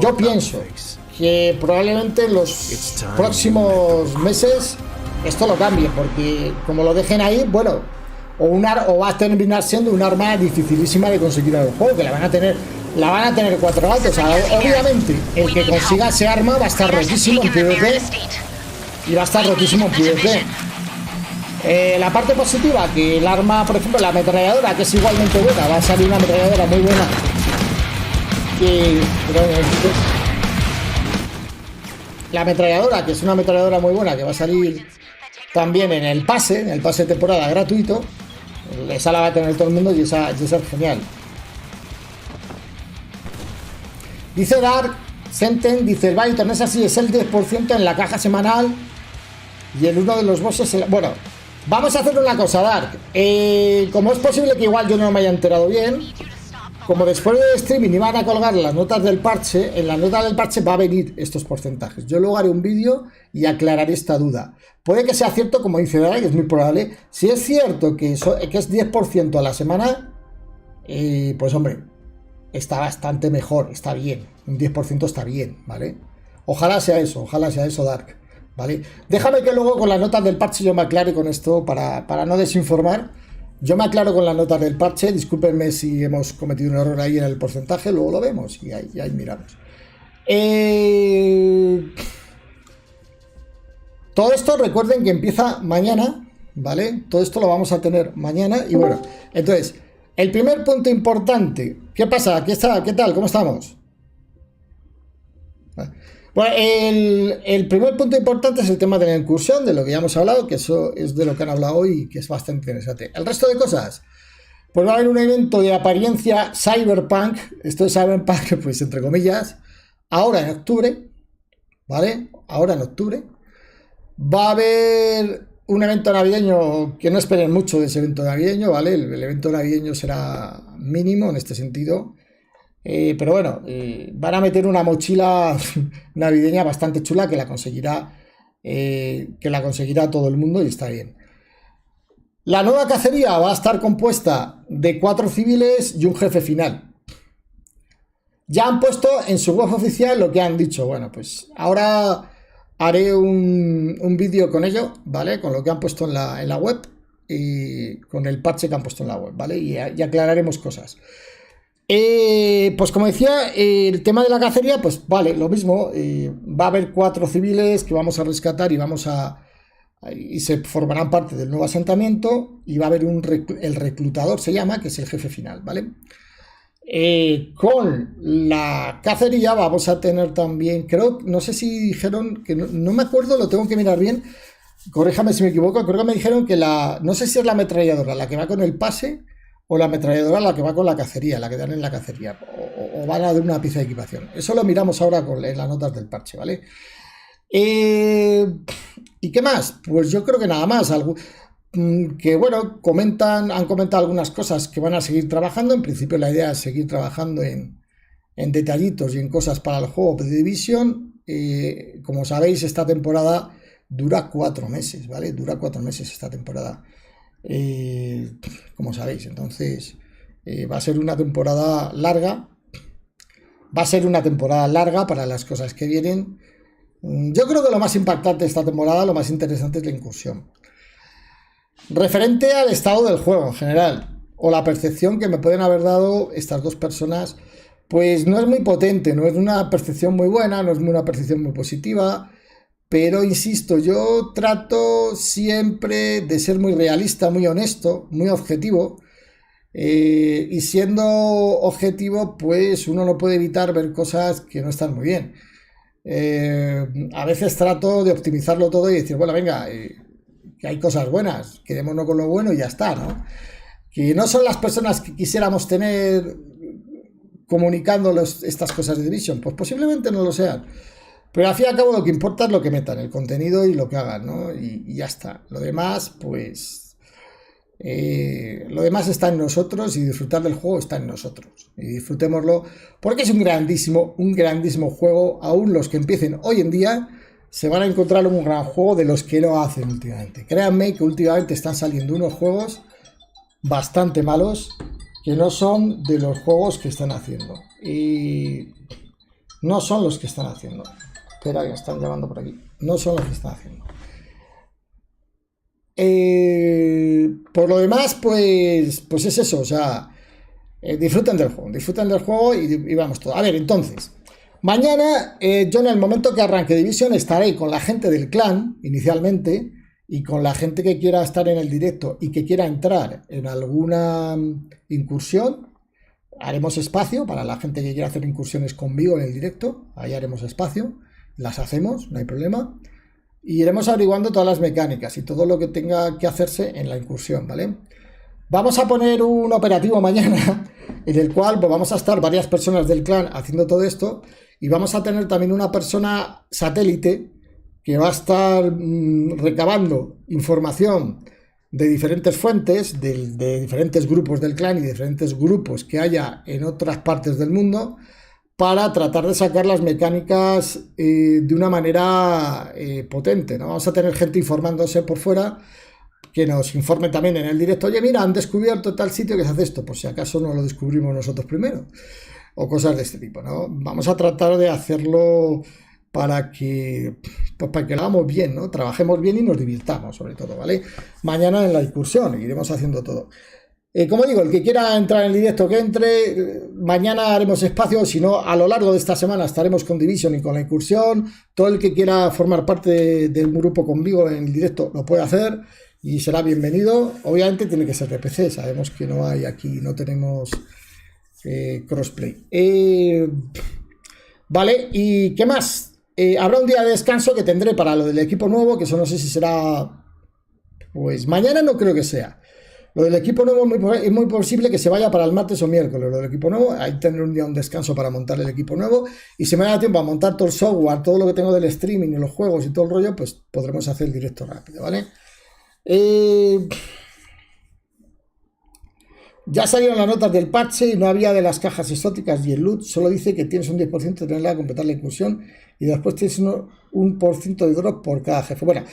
Yo pienso que probablemente en los próximos meses esto lo cambie, porque como lo dejen ahí, bueno, o va a terminar siendo un arma dificilísima de conseguir en el juego, que la van a tener 4 gatos. O sea, obviamente el que consiga ese arma va a estar rotísimo en PvP y va a estar rotísimo en PvP. La parte positiva, que el arma, por ejemplo, la ametralladora, que es igualmente buena, va a salir una ametralladora muy buena, la ametralladora, que es una ametralladora muy buena, que va a salir también en el pase de temporada gratuito. Esa la va a tener todo el mundo y esa es genial. Dice Dark Senten, dice el Byton, es así, es el 10% en la caja semanal y en uno de los bosses. Bueno, vamos a hacer una cosa, Dark. Como es posible que igual yo no me haya enterado bien, como después del streaming iban a colgar las notas del parche, en las notas del parche va a venir estos porcentajes. Yo luego haré un vídeo y aclararé esta duda. Puede que sea cierto, como dice Dara, que es muy probable. Si es cierto que es 10% a la semana, pues hombre, está bastante mejor, está bien. Un 10% está bien, ¿vale? Ojalá sea eso, Dark, ¿vale? Déjame que luego con las notas del parche yo me aclare con esto para no desinformar. Yo me aclaro con las notas del parche, discúlpenme si hemos cometido un error ahí en el porcentaje, luego lo vemos y ahí miramos. Todo esto recuerden que empieza mañana, ¿vale? Todo esto lo vamos a tener mañana y bueno, entonces, el primer punto importante, ¿qué pasa? ¿Qué tal? ¿Cómo estamos? Bueno, el primer punto importante es el tema de la incursión, de lo que ya hemos hablado, que eso es de lo que han hablado hoy y que es bastante interesante. El resto de cosas, pues va a haber un evento de apariencia cyberpunk, esto es cyberpunk, pues entre comillas, ahora en octubre, ¿vale? Ahora en octubre. Va a haber un evento navideño que no esperen mucho de ese evento navideño, ¿vale? El evento navideño será mínimo en este sentido. Pero bueno, van a meter una mochila navideña bastante chula que la conseguirá todo el mundo y está bien. La nueva cacería va a estar compuesta de 4 civiles y un jefe final. Ya han puesto en su web oficial lo que han dicho. Bueno, pues ahora haré un vídeo con ello, ¿vale? Con lo que han puesto en la web y con el parche que han puesto en la web, ¿vale? Y aclararemos cosas. Pues como decía, el tema de la cacería, pues vale, lo mismo, va a haber 4 civiles que vamos a rescatar y se formarán parte del nuevo asentamiento y va a haber el reclutador, se llama, que es el jefe final, ¿vale? Con la cacería vamos a tener también, creo, no sé si dijeron, que no me acuerdo, lo tengo que mirar bien, corríjame si me equivoco, creo que me dijeron que no sé si es la ametralladora la que va con el pase o la ametralladora la que va con la cacería, la que dan en la cacería, o van a dar una pieza de equipación. Eso lo miramos ahora en las notas del parche, ¿vale? ¿Y qué más? Pues yo creo que nada más. Que bueno, han comentado algunas cosas que van a seguir trabajando. En principio la idea es seguir trabajando en detallitos y en cosas para el juego de Division. Como sabéis, esta temporada dura 4 meses, ¿vale? Dura 4 meses esta temporada. Como sabéis, entonces va a ser una temporada larga. Va a ser una temporada larga para las cosas que vienen. Yo creo que lo más impactante de esta temporada, lo más interesante es la incursión. Referente al estado del juego en general, o la percepción que me pueden haber dado estas dos personas, pues no es muy potente, no es una percepción muy buena, no es una percepción muy positiva. Pero insisto, yo trato siempre de ser muy realista, muy honesto, muy objetivo. Y siendo objetivo, pues uno no puede evitar ver cosas que no están muy bien. A veces trato de optimizarlo todo y decir, bueno, venga, que hay cosas buenas, quedémonos con lo bueno y ya está, ¿no? Que no son las personas que quisiéramos tener comunicando estas cosas de Division, pues posiblemente no lo sean. Pero al fin y al cabo lo que importa es lo que metan, el contenido y lo que hagan, ¿no? Y ya está. Lo demás, pues... lo demás está en nosotros y disfrutar del juego está en nosotros. Y disfrutémoslo porque es un grandísimo juego. Aún los que empiecen hoy en día se van a encontrar un gran juego de los que lo hacen últimamente. Créanme que últimamente están saliendo unos juegos bastante malos que no son de los juegos que están haciendo. Y no son los que están haciendo. Espera, que me están llamando por aquí. No son los que están haciendo. Por lo demás, pues es eso. O sea, disfruten del juego y vamos todo. A ver, entonces, mañana yo en el momento que arranque Division estaré con la gente del clan inicialmente y con la gente que quiera estar en el directo y que quiera entrar en alguna incursión. Haremos espacio para la gente que quiera hacer incursiones conmigo en el directo. Ahí haremos espacio. Las hacemos, no hay problema. Y iremos averiguando todas las mecánicas y todo lo que tenga que hacerse en la incursión, ¿vale? Vamos a poner un operativo mañana en el cual pues, vamos a estar varias personas del clan haciendo todo esto y vamos a tener también una persona satélite que va a estar recabando información de diferentes fuentes, de diferentes grupos del clan y diferentes grupos que haya en otras partes del mundo, para tratar de sacar las mecánicas de una manera potente, ¿no? Vamos a tener gente informándose por fuera, que nos informe también en el directo. Oye, mira, han descubierto tal sitio que se hace esto, por si acaso no lo descubrimos nosotros primero, o cosas de este tipo, ¿no? Vamos a tratar de hacerlo para que lo hagamos bien, ¿no? Trabajemos bien y nos divirtamos, sobre todo, ¿vale? Mañana en la incursión iremos haciendo todo. Como digo, el que quiera entrar en el directo, que entre. Mañana haremos espacio, si no, a lo largo de esta semana estaremos con Division y con la incursión. Todo el que quiera formar parte del grupo conmigo en el directo lo puede hacer y será bienvenido. Obviamente tiene que ser de PC, sabemos que no hay aquí, no tenemos crossplay. Vale, ¿y qué más? Habrá un día de descanso que tendré para lo del equipo nuevo, que eso no sé si será, pues mañana no creo que sea. Lo del equipo nuevo es muy posible que se vaya para el martes o miércoles. Lo del equipo nuevo, ahí tendré un día un descanso para montar el equipo nuevo. Y si me da tiempo a montar todo el software, todo lo que tengo del streaming y los juegos y todo el rollo, pues podremos hacer el directo rápido, ¿vale? Ya salieron las notas del parche y no había de las cajas exóticas y el loot. Solo dice que tienes un 10% de tenerla a completar la incursión y después tienes un % de drop por cada jefe. Bueno,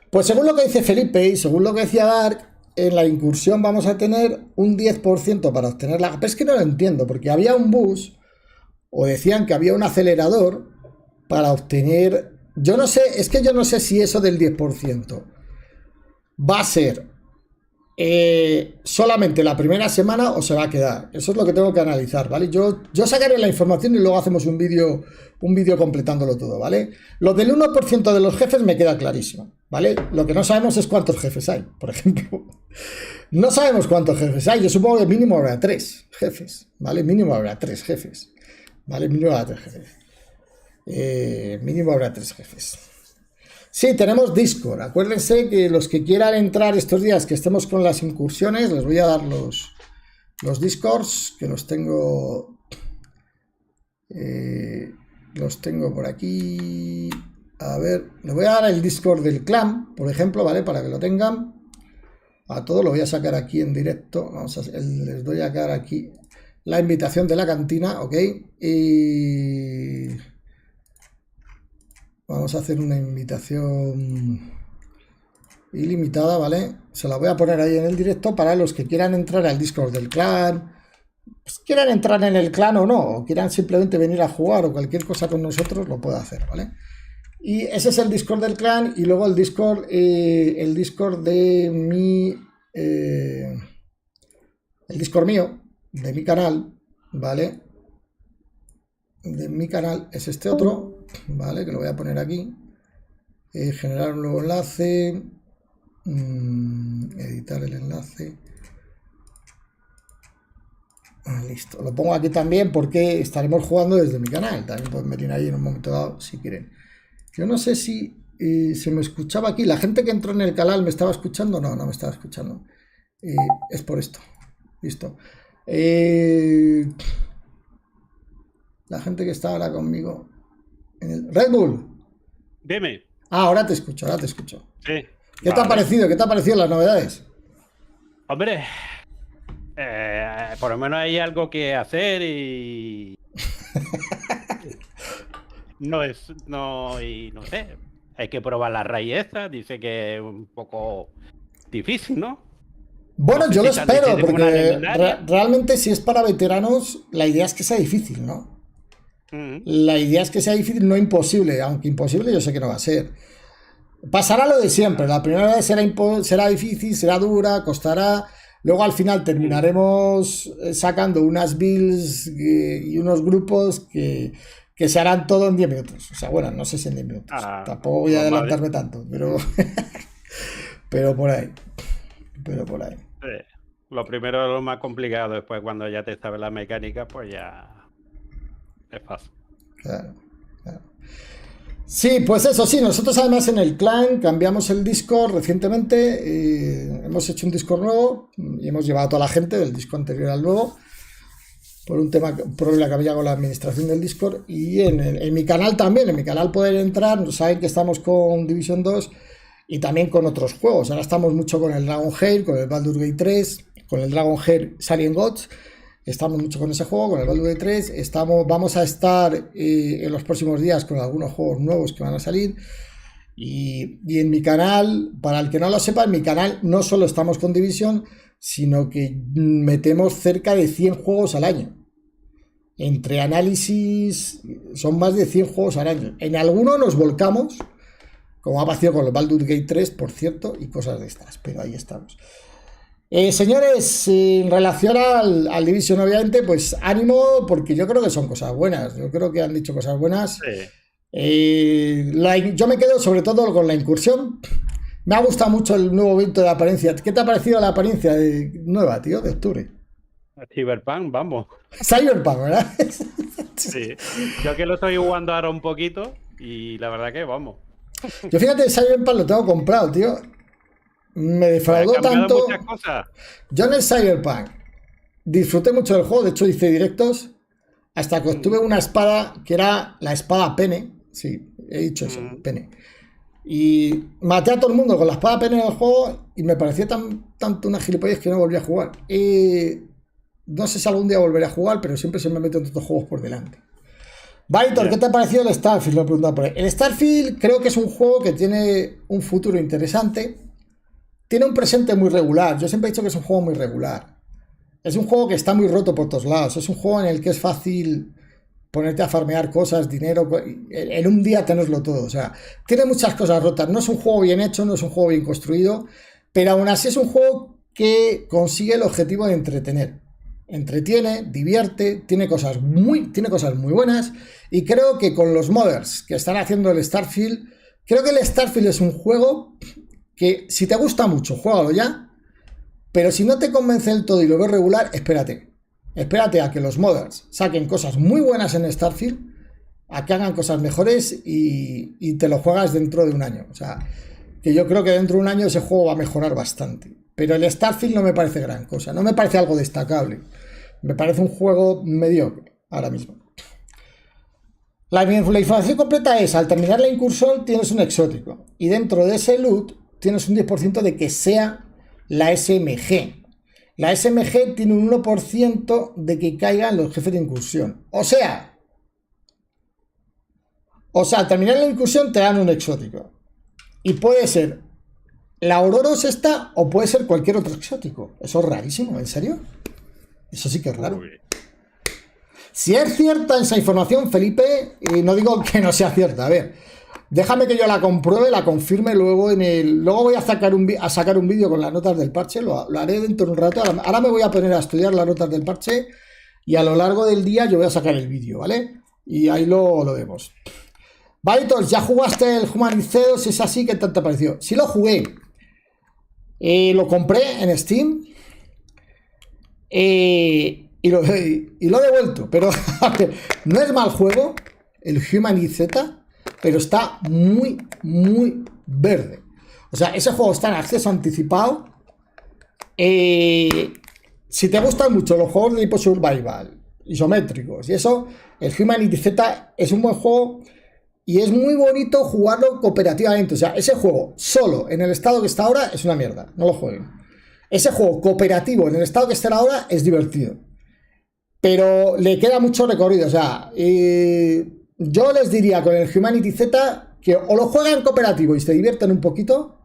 pues según lo que dice Felipe y según lo que decía Dark, en la incursión vamos a tener un 10% para obtenerla. Pero es que no lo entiendo, porque había un bus, o decían que había un acelerador para obtener... Yo no sé, es que yo no sé si eso del 10% va a ser solamente la primera semana o se va a quedar. Eso es lo que tengo que analizar, ¿vale? Yo sacaré la información y luego hacemos un vídeo completándolo todo, ¿vale? Lo del 1% de los jefes me queda clarísimo, ¿vale? Lo que no sabemos es cuántos jefes hay, por ejemplo. No sabemos cuántos jefes hay. Yo supongo que mínimo habrá 3 jefes, ¿vale? Mínimo habrá 3 jefes, ¿vale? Mínimo habrá 3 jefes. Mínimo habrá 3 jefes. Sí, tenemos Discord. Acuérdense que los que quieran entrar estos días que estemos con las incursiones, les voy a dar los Discords, que los tengo por aquí. A ver, les voy a dar el Discord del clan, por ejemplo, ¿vale? Para que lo tengan. A todos lo voy a sacar aquí en directo. Les doy a dar aquí la invitación de la cantina, ¿ok? Y... vamos a hacer una invitación ilimitada, ¿vale? Se la voy a poner ahí en el directo para los que quieran entrar al Discord del clan. Pues quieran entrar en el clan o no, o quieran simplemente venir a jugar o cualquier cosa con nosotros, lo puedo hacer, ¿vale? Y ese es el Discord del clan y luego el Discord de mi... el Discord mío, de mi canal, ¿vale? De mi canal es este otro, ¿vale? Que lo voy a poner aquí. Generar un nuevo enlace. Editar el enlace. Listo. Lo pongo aquí también porque estaremos jugando desde mi canal. También pueden venir ahí en un momento dado si quieren. Yo no sé si se me escuchaba aquí. La gente que entró en el canal me estaba escuchando. No, no me estaba escuchando. Es por esto. Listo. La gente que está ahora conmigo en el... Red Bull. Dime. Ahora te escucho, ahora te escucho. Sí. ¿Qué te ha parecido? ¿Qué te ha parecido las novedades? Hombre, por lo menos hay algo que hacer y... no sé. Hay que probar la raíz esta. Dice que es un poco difícil, ¿no? Bueno, no yo lo espero, como porque realmente si es para veteranos, la idea es que sea difícil, ¿no? La idea es que sea difícil, no imposible, aunque imposible yo sé que no va a ser. Pasará lo de siempre, la primera vez será difícil, será dura, costará, luego al final terminaremos sacando unas builds y unos grupos que se harán todo en 10 minutos. O sea, bueno, no sé si en 10 minutos, tampoco voy a adelantarme tanto, pero pero por ahí. Sí. Lo primero es lo más complicado, después cuando ya te sabes la mecánica, pues ya es fácil. Claro. Sí, pues eso, sí, nosotros además en el clan cambiamos el Discord recientemente, hemos hecho un Discord nuevo y hemos llevado a toda la gente del Discord anterior al nuevo por un problema que había con la administración del Discord y en mi canal también, en mi canal pueden entrar, saben que estamos con Division 2 y también con otros juegos. Ahora estamos mucho con el Dragonheir, con el Baldur's Gate 3, con el Dragonheir Salient Gods. Estamos mucho con ese juego, con el Baldur's Gate 3. Vamos a estar en los próximos días con algunos juegos nuevos que van a salir. Y en mi canal, para el que no lo sepa, en mi canal no solo estamos con Division, sino que metemos cerca de 100 juegos al año. Entre análisis, son más de 100 juegos al año. En algunos nos volcamos, como ha pasado con el Baldur's Gate 3, por cierto, y cosas de estas, pero ahí estamos. Señores, en relación al Division, obviamente, pues ánimo, porque yo creo que son cosas buenas. Yo creo que han dicho cosas buenas. Sí. Yo me quedo sobre todo con la incursión. Me ha gustado mucho el nuevo evento de apariencia. ¿Qué te ha parecido la apariencia nueva, tío, de octubre? Cyberpunk, vamos. Cyberpunk, ¿verdad? Sí. Yo que lo estoy jugando ahora un poquito y la verdad que vamos. Yo fíjate, el Cyberpunk lo tengo comprado, tío. Me defraudó tanto. Muchas cosas. Yo en el Cyberpunk disfruté mucho del juego, de hecho hice directos hasta que obtuve una espada que era la espada pene. Sí, he dicho eso, pene. Y maté a todo el mundo con la espada pene del juego y me parecía tanto una gilipollez que no volví a jugar. No sé si algún día volveré a jugar, pero siempre se me meten tantos juegos por delante. Baitor, ¿qué te ha parecido el Starfield? Lo he preguntado por ahí. El Starfield creo que es un juego que tiene un futuro interesante. Tiene un presente muy regular. Yo siempre he dicho que es un juego muy regular. Es un juego que está muy roto por todos lados. Es un juego en el que es fácil ponerte a farmear cosas, dinero, en un día tenerlo todo. O sea, tiene muchas cosas rotas. No es un juego bien hecho, no es un juego bien construido, pero aún así es un juego que consigue el objetivo de entretener. Entretiene, divierte, tiene cosas muy buenas, y creo que con los modders que están haciendo el Starfield, creo que el Starfield es un juego que si te gusta mucho, juégalo ya, pero si no te convence del todo y lo ves regular, espérate a que los modders saquen cosas muy buenas en Starfield, a que hagan cosas mejores y te lo juegas dentro de un año. O sea, que yo creo que dentro de un año ese juego va a mejorar bastante. Pero el Starfield no me parece gran cosa, no me parece algo destacable. Me parece un juego mediocre ahora mismo. La información completa es, al terminar la incursión tienes un exótico y dentro de ese loot tienes un 10% de que sea la SMG. La SMG tiene un 1% de que caigan los jefes de incursión. O sea, al terminar la incursión te dan un exótico. Y puede ser la Ouroros esta o puede ser cualquier otro exótico. Eso es rarísimo, ¿en serio? Eso sí que es raro. Si es cierta esa información, Felipe, no digo que no sea cierta, a ver, déjame que yo la compruebe, la confirme luego luego voy a sacar un vídeo con las notas del parche, lo haré dentro de un rato. Ahora me voy a poner a estudiar las notas del parche y a lo largo del día yo voy a sacar el vídeo, ¿vale? Y ahí lo vemos. Baitos, ¿ya jugaste el Humanized? Si es así, ¿qué tanto te pareció? Sí lo jugué. Lo compré en Steam y lo he devuelto, pero no es mal juego el Humanized, pero está muy verde. O sea, ese juego está en acceso anticipado. Si te gustan mucho los juegos de tipo survival, isométricos y eso, el Humanized es un buen juego y es muy bonito jugarlo cooperativamente. O sea, ese juego solo en el estado que está ahora es una mierda, no lo jueguen. Ese juego cooperativo en el estado que está ahora es divertido, pero le queda mucho recorrido. O sea, yo les diría con el Humanized que o lo juegan cooperativo y se divierten un poquito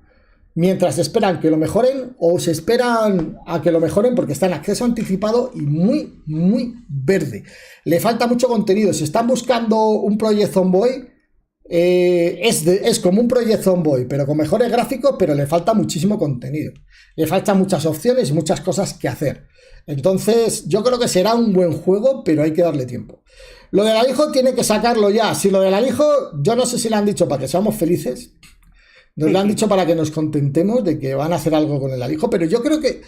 mientras esperan que lo mejoren, o se esperan a que lo mejoren porque está en acceso anticipado y muy verde. Le falta mucho contenido. Si están buscando un Project Zomboid, es como un Project Zomboid, pero con mejores gráficos, pero le falta muchísimo contenido. Le faltan muchas opciones y muchas cosas que hacer. Entonces, yo creo que será un buen juego, pero hay que darle tiempo. Lo del alijo tiene que sacarlo ya. Si lo del alijo, yo no sé si le han dicho para que seamos felices. Nos lo han dicho para que nos contentemos de que van a hacer algo con el alijo, pero yo creo que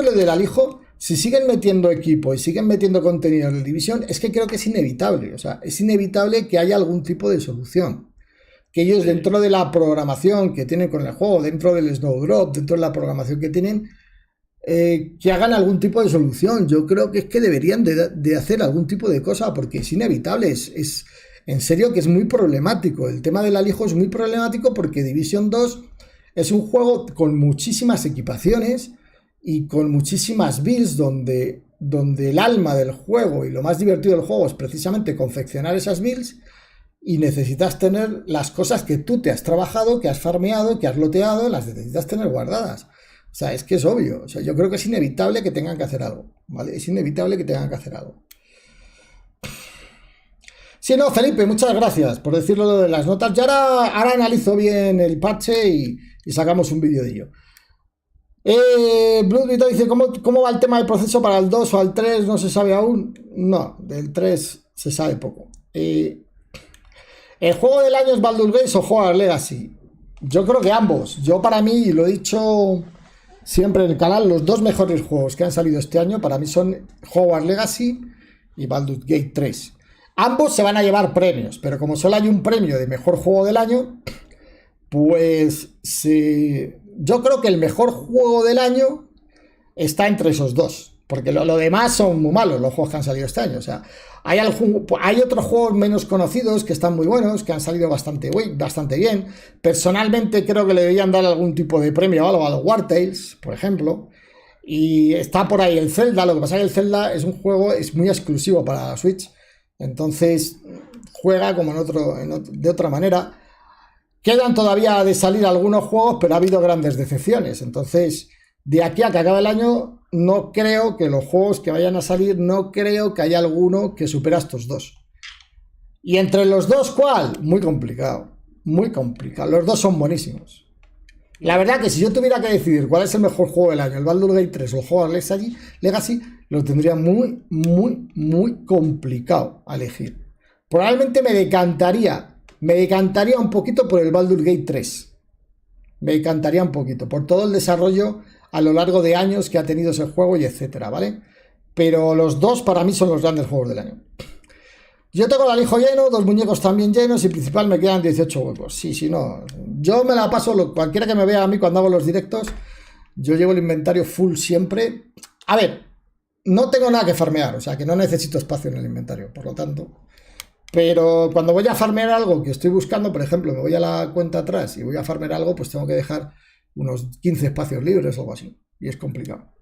lo del alijo, si siguen metiendo equipo y siguen metiendo contenido en la división, es que creo que es inevitable. O sea, es inevitable que haya algún tipo de solución. Que ellos dentro de la programación que tienen con el juego, dentro del Snowdrop, dentro de la programación que tienen, que hagan algún tipo de solución. Yo creo que es que deberían de hacer algún tipo de cosa, porque es inevitable, en serio que es muy problemático. El tema del alijo es muy problemático porque Division 2 es un juego con muchísimas equipaciones y con muchísimas builds donde el alma del juego y lo más divertido del juego es precisamente confeccionar esas builds, y necesitas tener las cosas que tú te has trabajado, que has farmeado, que has loteado, las necesitas tener guardadas. O sea, es que es obvio. O sea, yo creo que es inevitable que tengan que hacer algo, ¿vale? Es inevitable que tengan que hacer algo. Sí, no, Felipe, muchas gracias por decirlo de las notas. Ya ahora analizo bien el parche y sacamos un vídeo de ello. Blood Vita dice, ¿cómo va el tema del proceso para el 2 o al 3? No se sabe aún. No, del 3 se sabe poco. ¿El juego del año es Baldur's Gate o Hogwarts Legacy? Yo creo que ambos. Yo, para mí, lo he dicho siempre en el canal, los dos mejores juegos que han salido este año para mí son Hogwarts Legacy y Baldur's Gate 3. Ambos se van a llevar premios, pero como solo hay un premio de mejor juego del año, pues yo creo que el mejor juego del año está entre esos dos, porque lo demás son muy malos los juegos que han salido este año. O sea, hay otros juegos menos conocidos que están muy buenos, que han salido bastante bien. Personalmente creo que le deberían dar algún tipo de premio o algo a los War Tales, por ejemplo. Y está por ahí el Zelda. Lo que pasa es que el Zelda es un juego, es muy exclusivo para la Switch, entonces juega como de otra manera. Quedan todavía de salir algunos juegos, pero ha habido grandes decepciones. Entonces, de aquí a que acabe el año, no creo que los juegos que vayan a salir, no creo que haya alguno que supere a estos dos. Y entre los dos, ¿cuál? Muy complicado. Muy complicado. Los dos son buenísimos. La verdad que si yo tuviera que decidir cuál es el mejor juego del año, el Baldur's Gate 3 o el Hogwarts Legacy, lo tendría muy, muy, muy complicado a elegir. Probablemente me decantaría un poquito por el Baldur's Gate 3. Me decantaría un poquito, por todo el desarrollo a lo largo de años que ha tenido ese juego y etcétera, ¿vale? Pero los dos para mí son los grandes juegos del año. Yo tengo el alijo lleno, 2 muñecos también llenos y principal me quedan 18 huevos. Sí, no. Yo me la paso, cualquiera que me vea a mí cuando hago los directos, yo llevo el inventario full siempre. A ver, no tengo nada que farmear, o sea que no necesito espacio en el inventario, por lo tanto. Pero cuando voy a farmear algo que estoy buscando, por ejemplo, me voy a la cuenta atrás y voy a farmear algo, pues tengo que dejar unos 15 espacios libres o algo así. Y es complicado.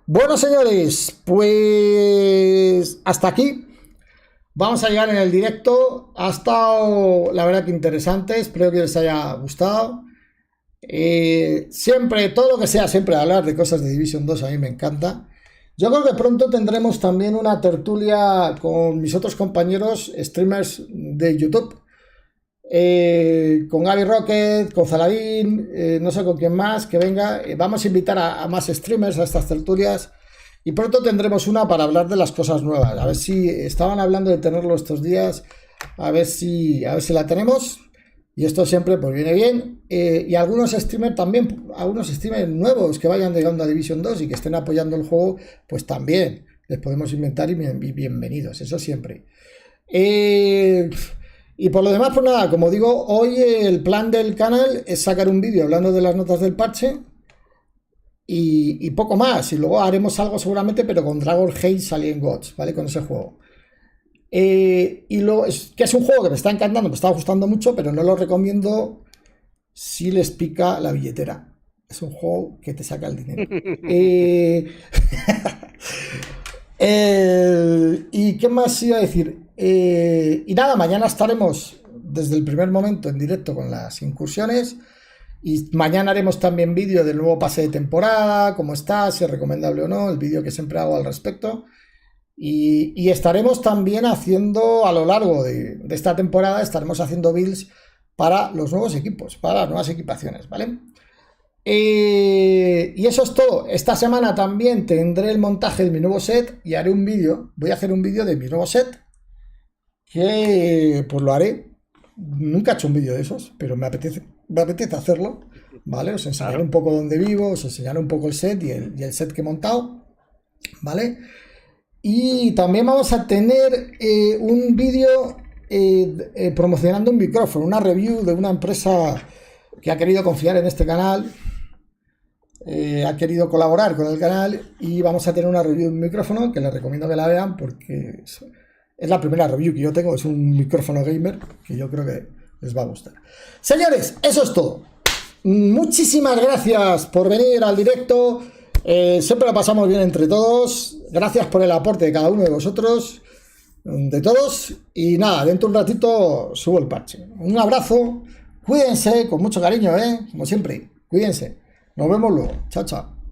Bueno, señores, pues hasta aquí. Vamos a llegar en el directo. Ha estado, la verdad, que interesante. Espero que les haya gustado. Siempre, todo lo que sea, siempre hablar de cosas de Division 2 a mí me encanta. Yo creo que pronto tendremos también una tertulia con mis otros compañeros streamers de YouTube, con Gaby Rocket, con Zaladín, no sé con quién más que venga. Vamos a invitar a más streamers a estas tertulias y pronto tendremos una para hablar de las cosas nuevas. A ver si estaban hablando de tenerlo estos días, a ver si la tenemos. Y esto siempre pues viene bien. Y algunos streamers también, algunos streamers nuevos que vayan llegando a Division 2 y que estén apoyando el juego, pues también les podemos inventar y bienvenidos, eso siempre. Y por lo demás, pues nada, como digo, hoy el plan del canal es sacar un vídeo hablando de las notas del parche y poco más. Y luego haremos algo seguramente, pero con Dragon Haze Alien Gods, ¿vale? Con ese juego. Que es un juego que me está encantando, me está gustando mucho, pero no lo recomiendo si les pica la billetera. Es un juego que te saca el dinero. ¿Y qué más iba a decir? Y nada, mañana estaremos desde el primer momento en directo con las incursiones. Y mañana haremos también vídeo del nuevo pase de temporada, cómo está, si es recomendable o no, el vídeo que siempre hago al respecto. Y estaremos también haciendo, a lo largo de esta temporada, estaremos haciendo builds para los nuevos equipos, para las nuevas equipaciones, ¿vale? Y eso es todo. Esta semana también tendré el montaje de mi nuevo set y haré un vídeo. Voy a hacer un vídeo de mi nuevo set, que pues lo haré. Nunca he hecho un vídeo de esos, pero me apetece hacerlo, ¿vale? Os enseñaré un poco dónde vivo, os enseñaré un poco el set y el set que he montado, ¿vale? Y también vamos a tener un vídeo promocionando un micrófono, una review de una empresa que ha querido confiar en este canal, ha querido colaborar con el canal y vamos a tener una review de un micrófono que les recomiendo que la vean porque Es la primera review que yo tengo, es un micrófono gamer que yo creo que les va a gustar. Señores, eso es todo. Muchísimas gracias por venir al directo. Siempre lo pasamos bien entre todos. Gracias por el aporte de cada uno de vosotros, de todos. Y nada, dentro de un ratito subo el parche. Un abrazo. Cuídense con mucho cariño, como siempre. Cuídense. Nos vemos luego. Chao, chao.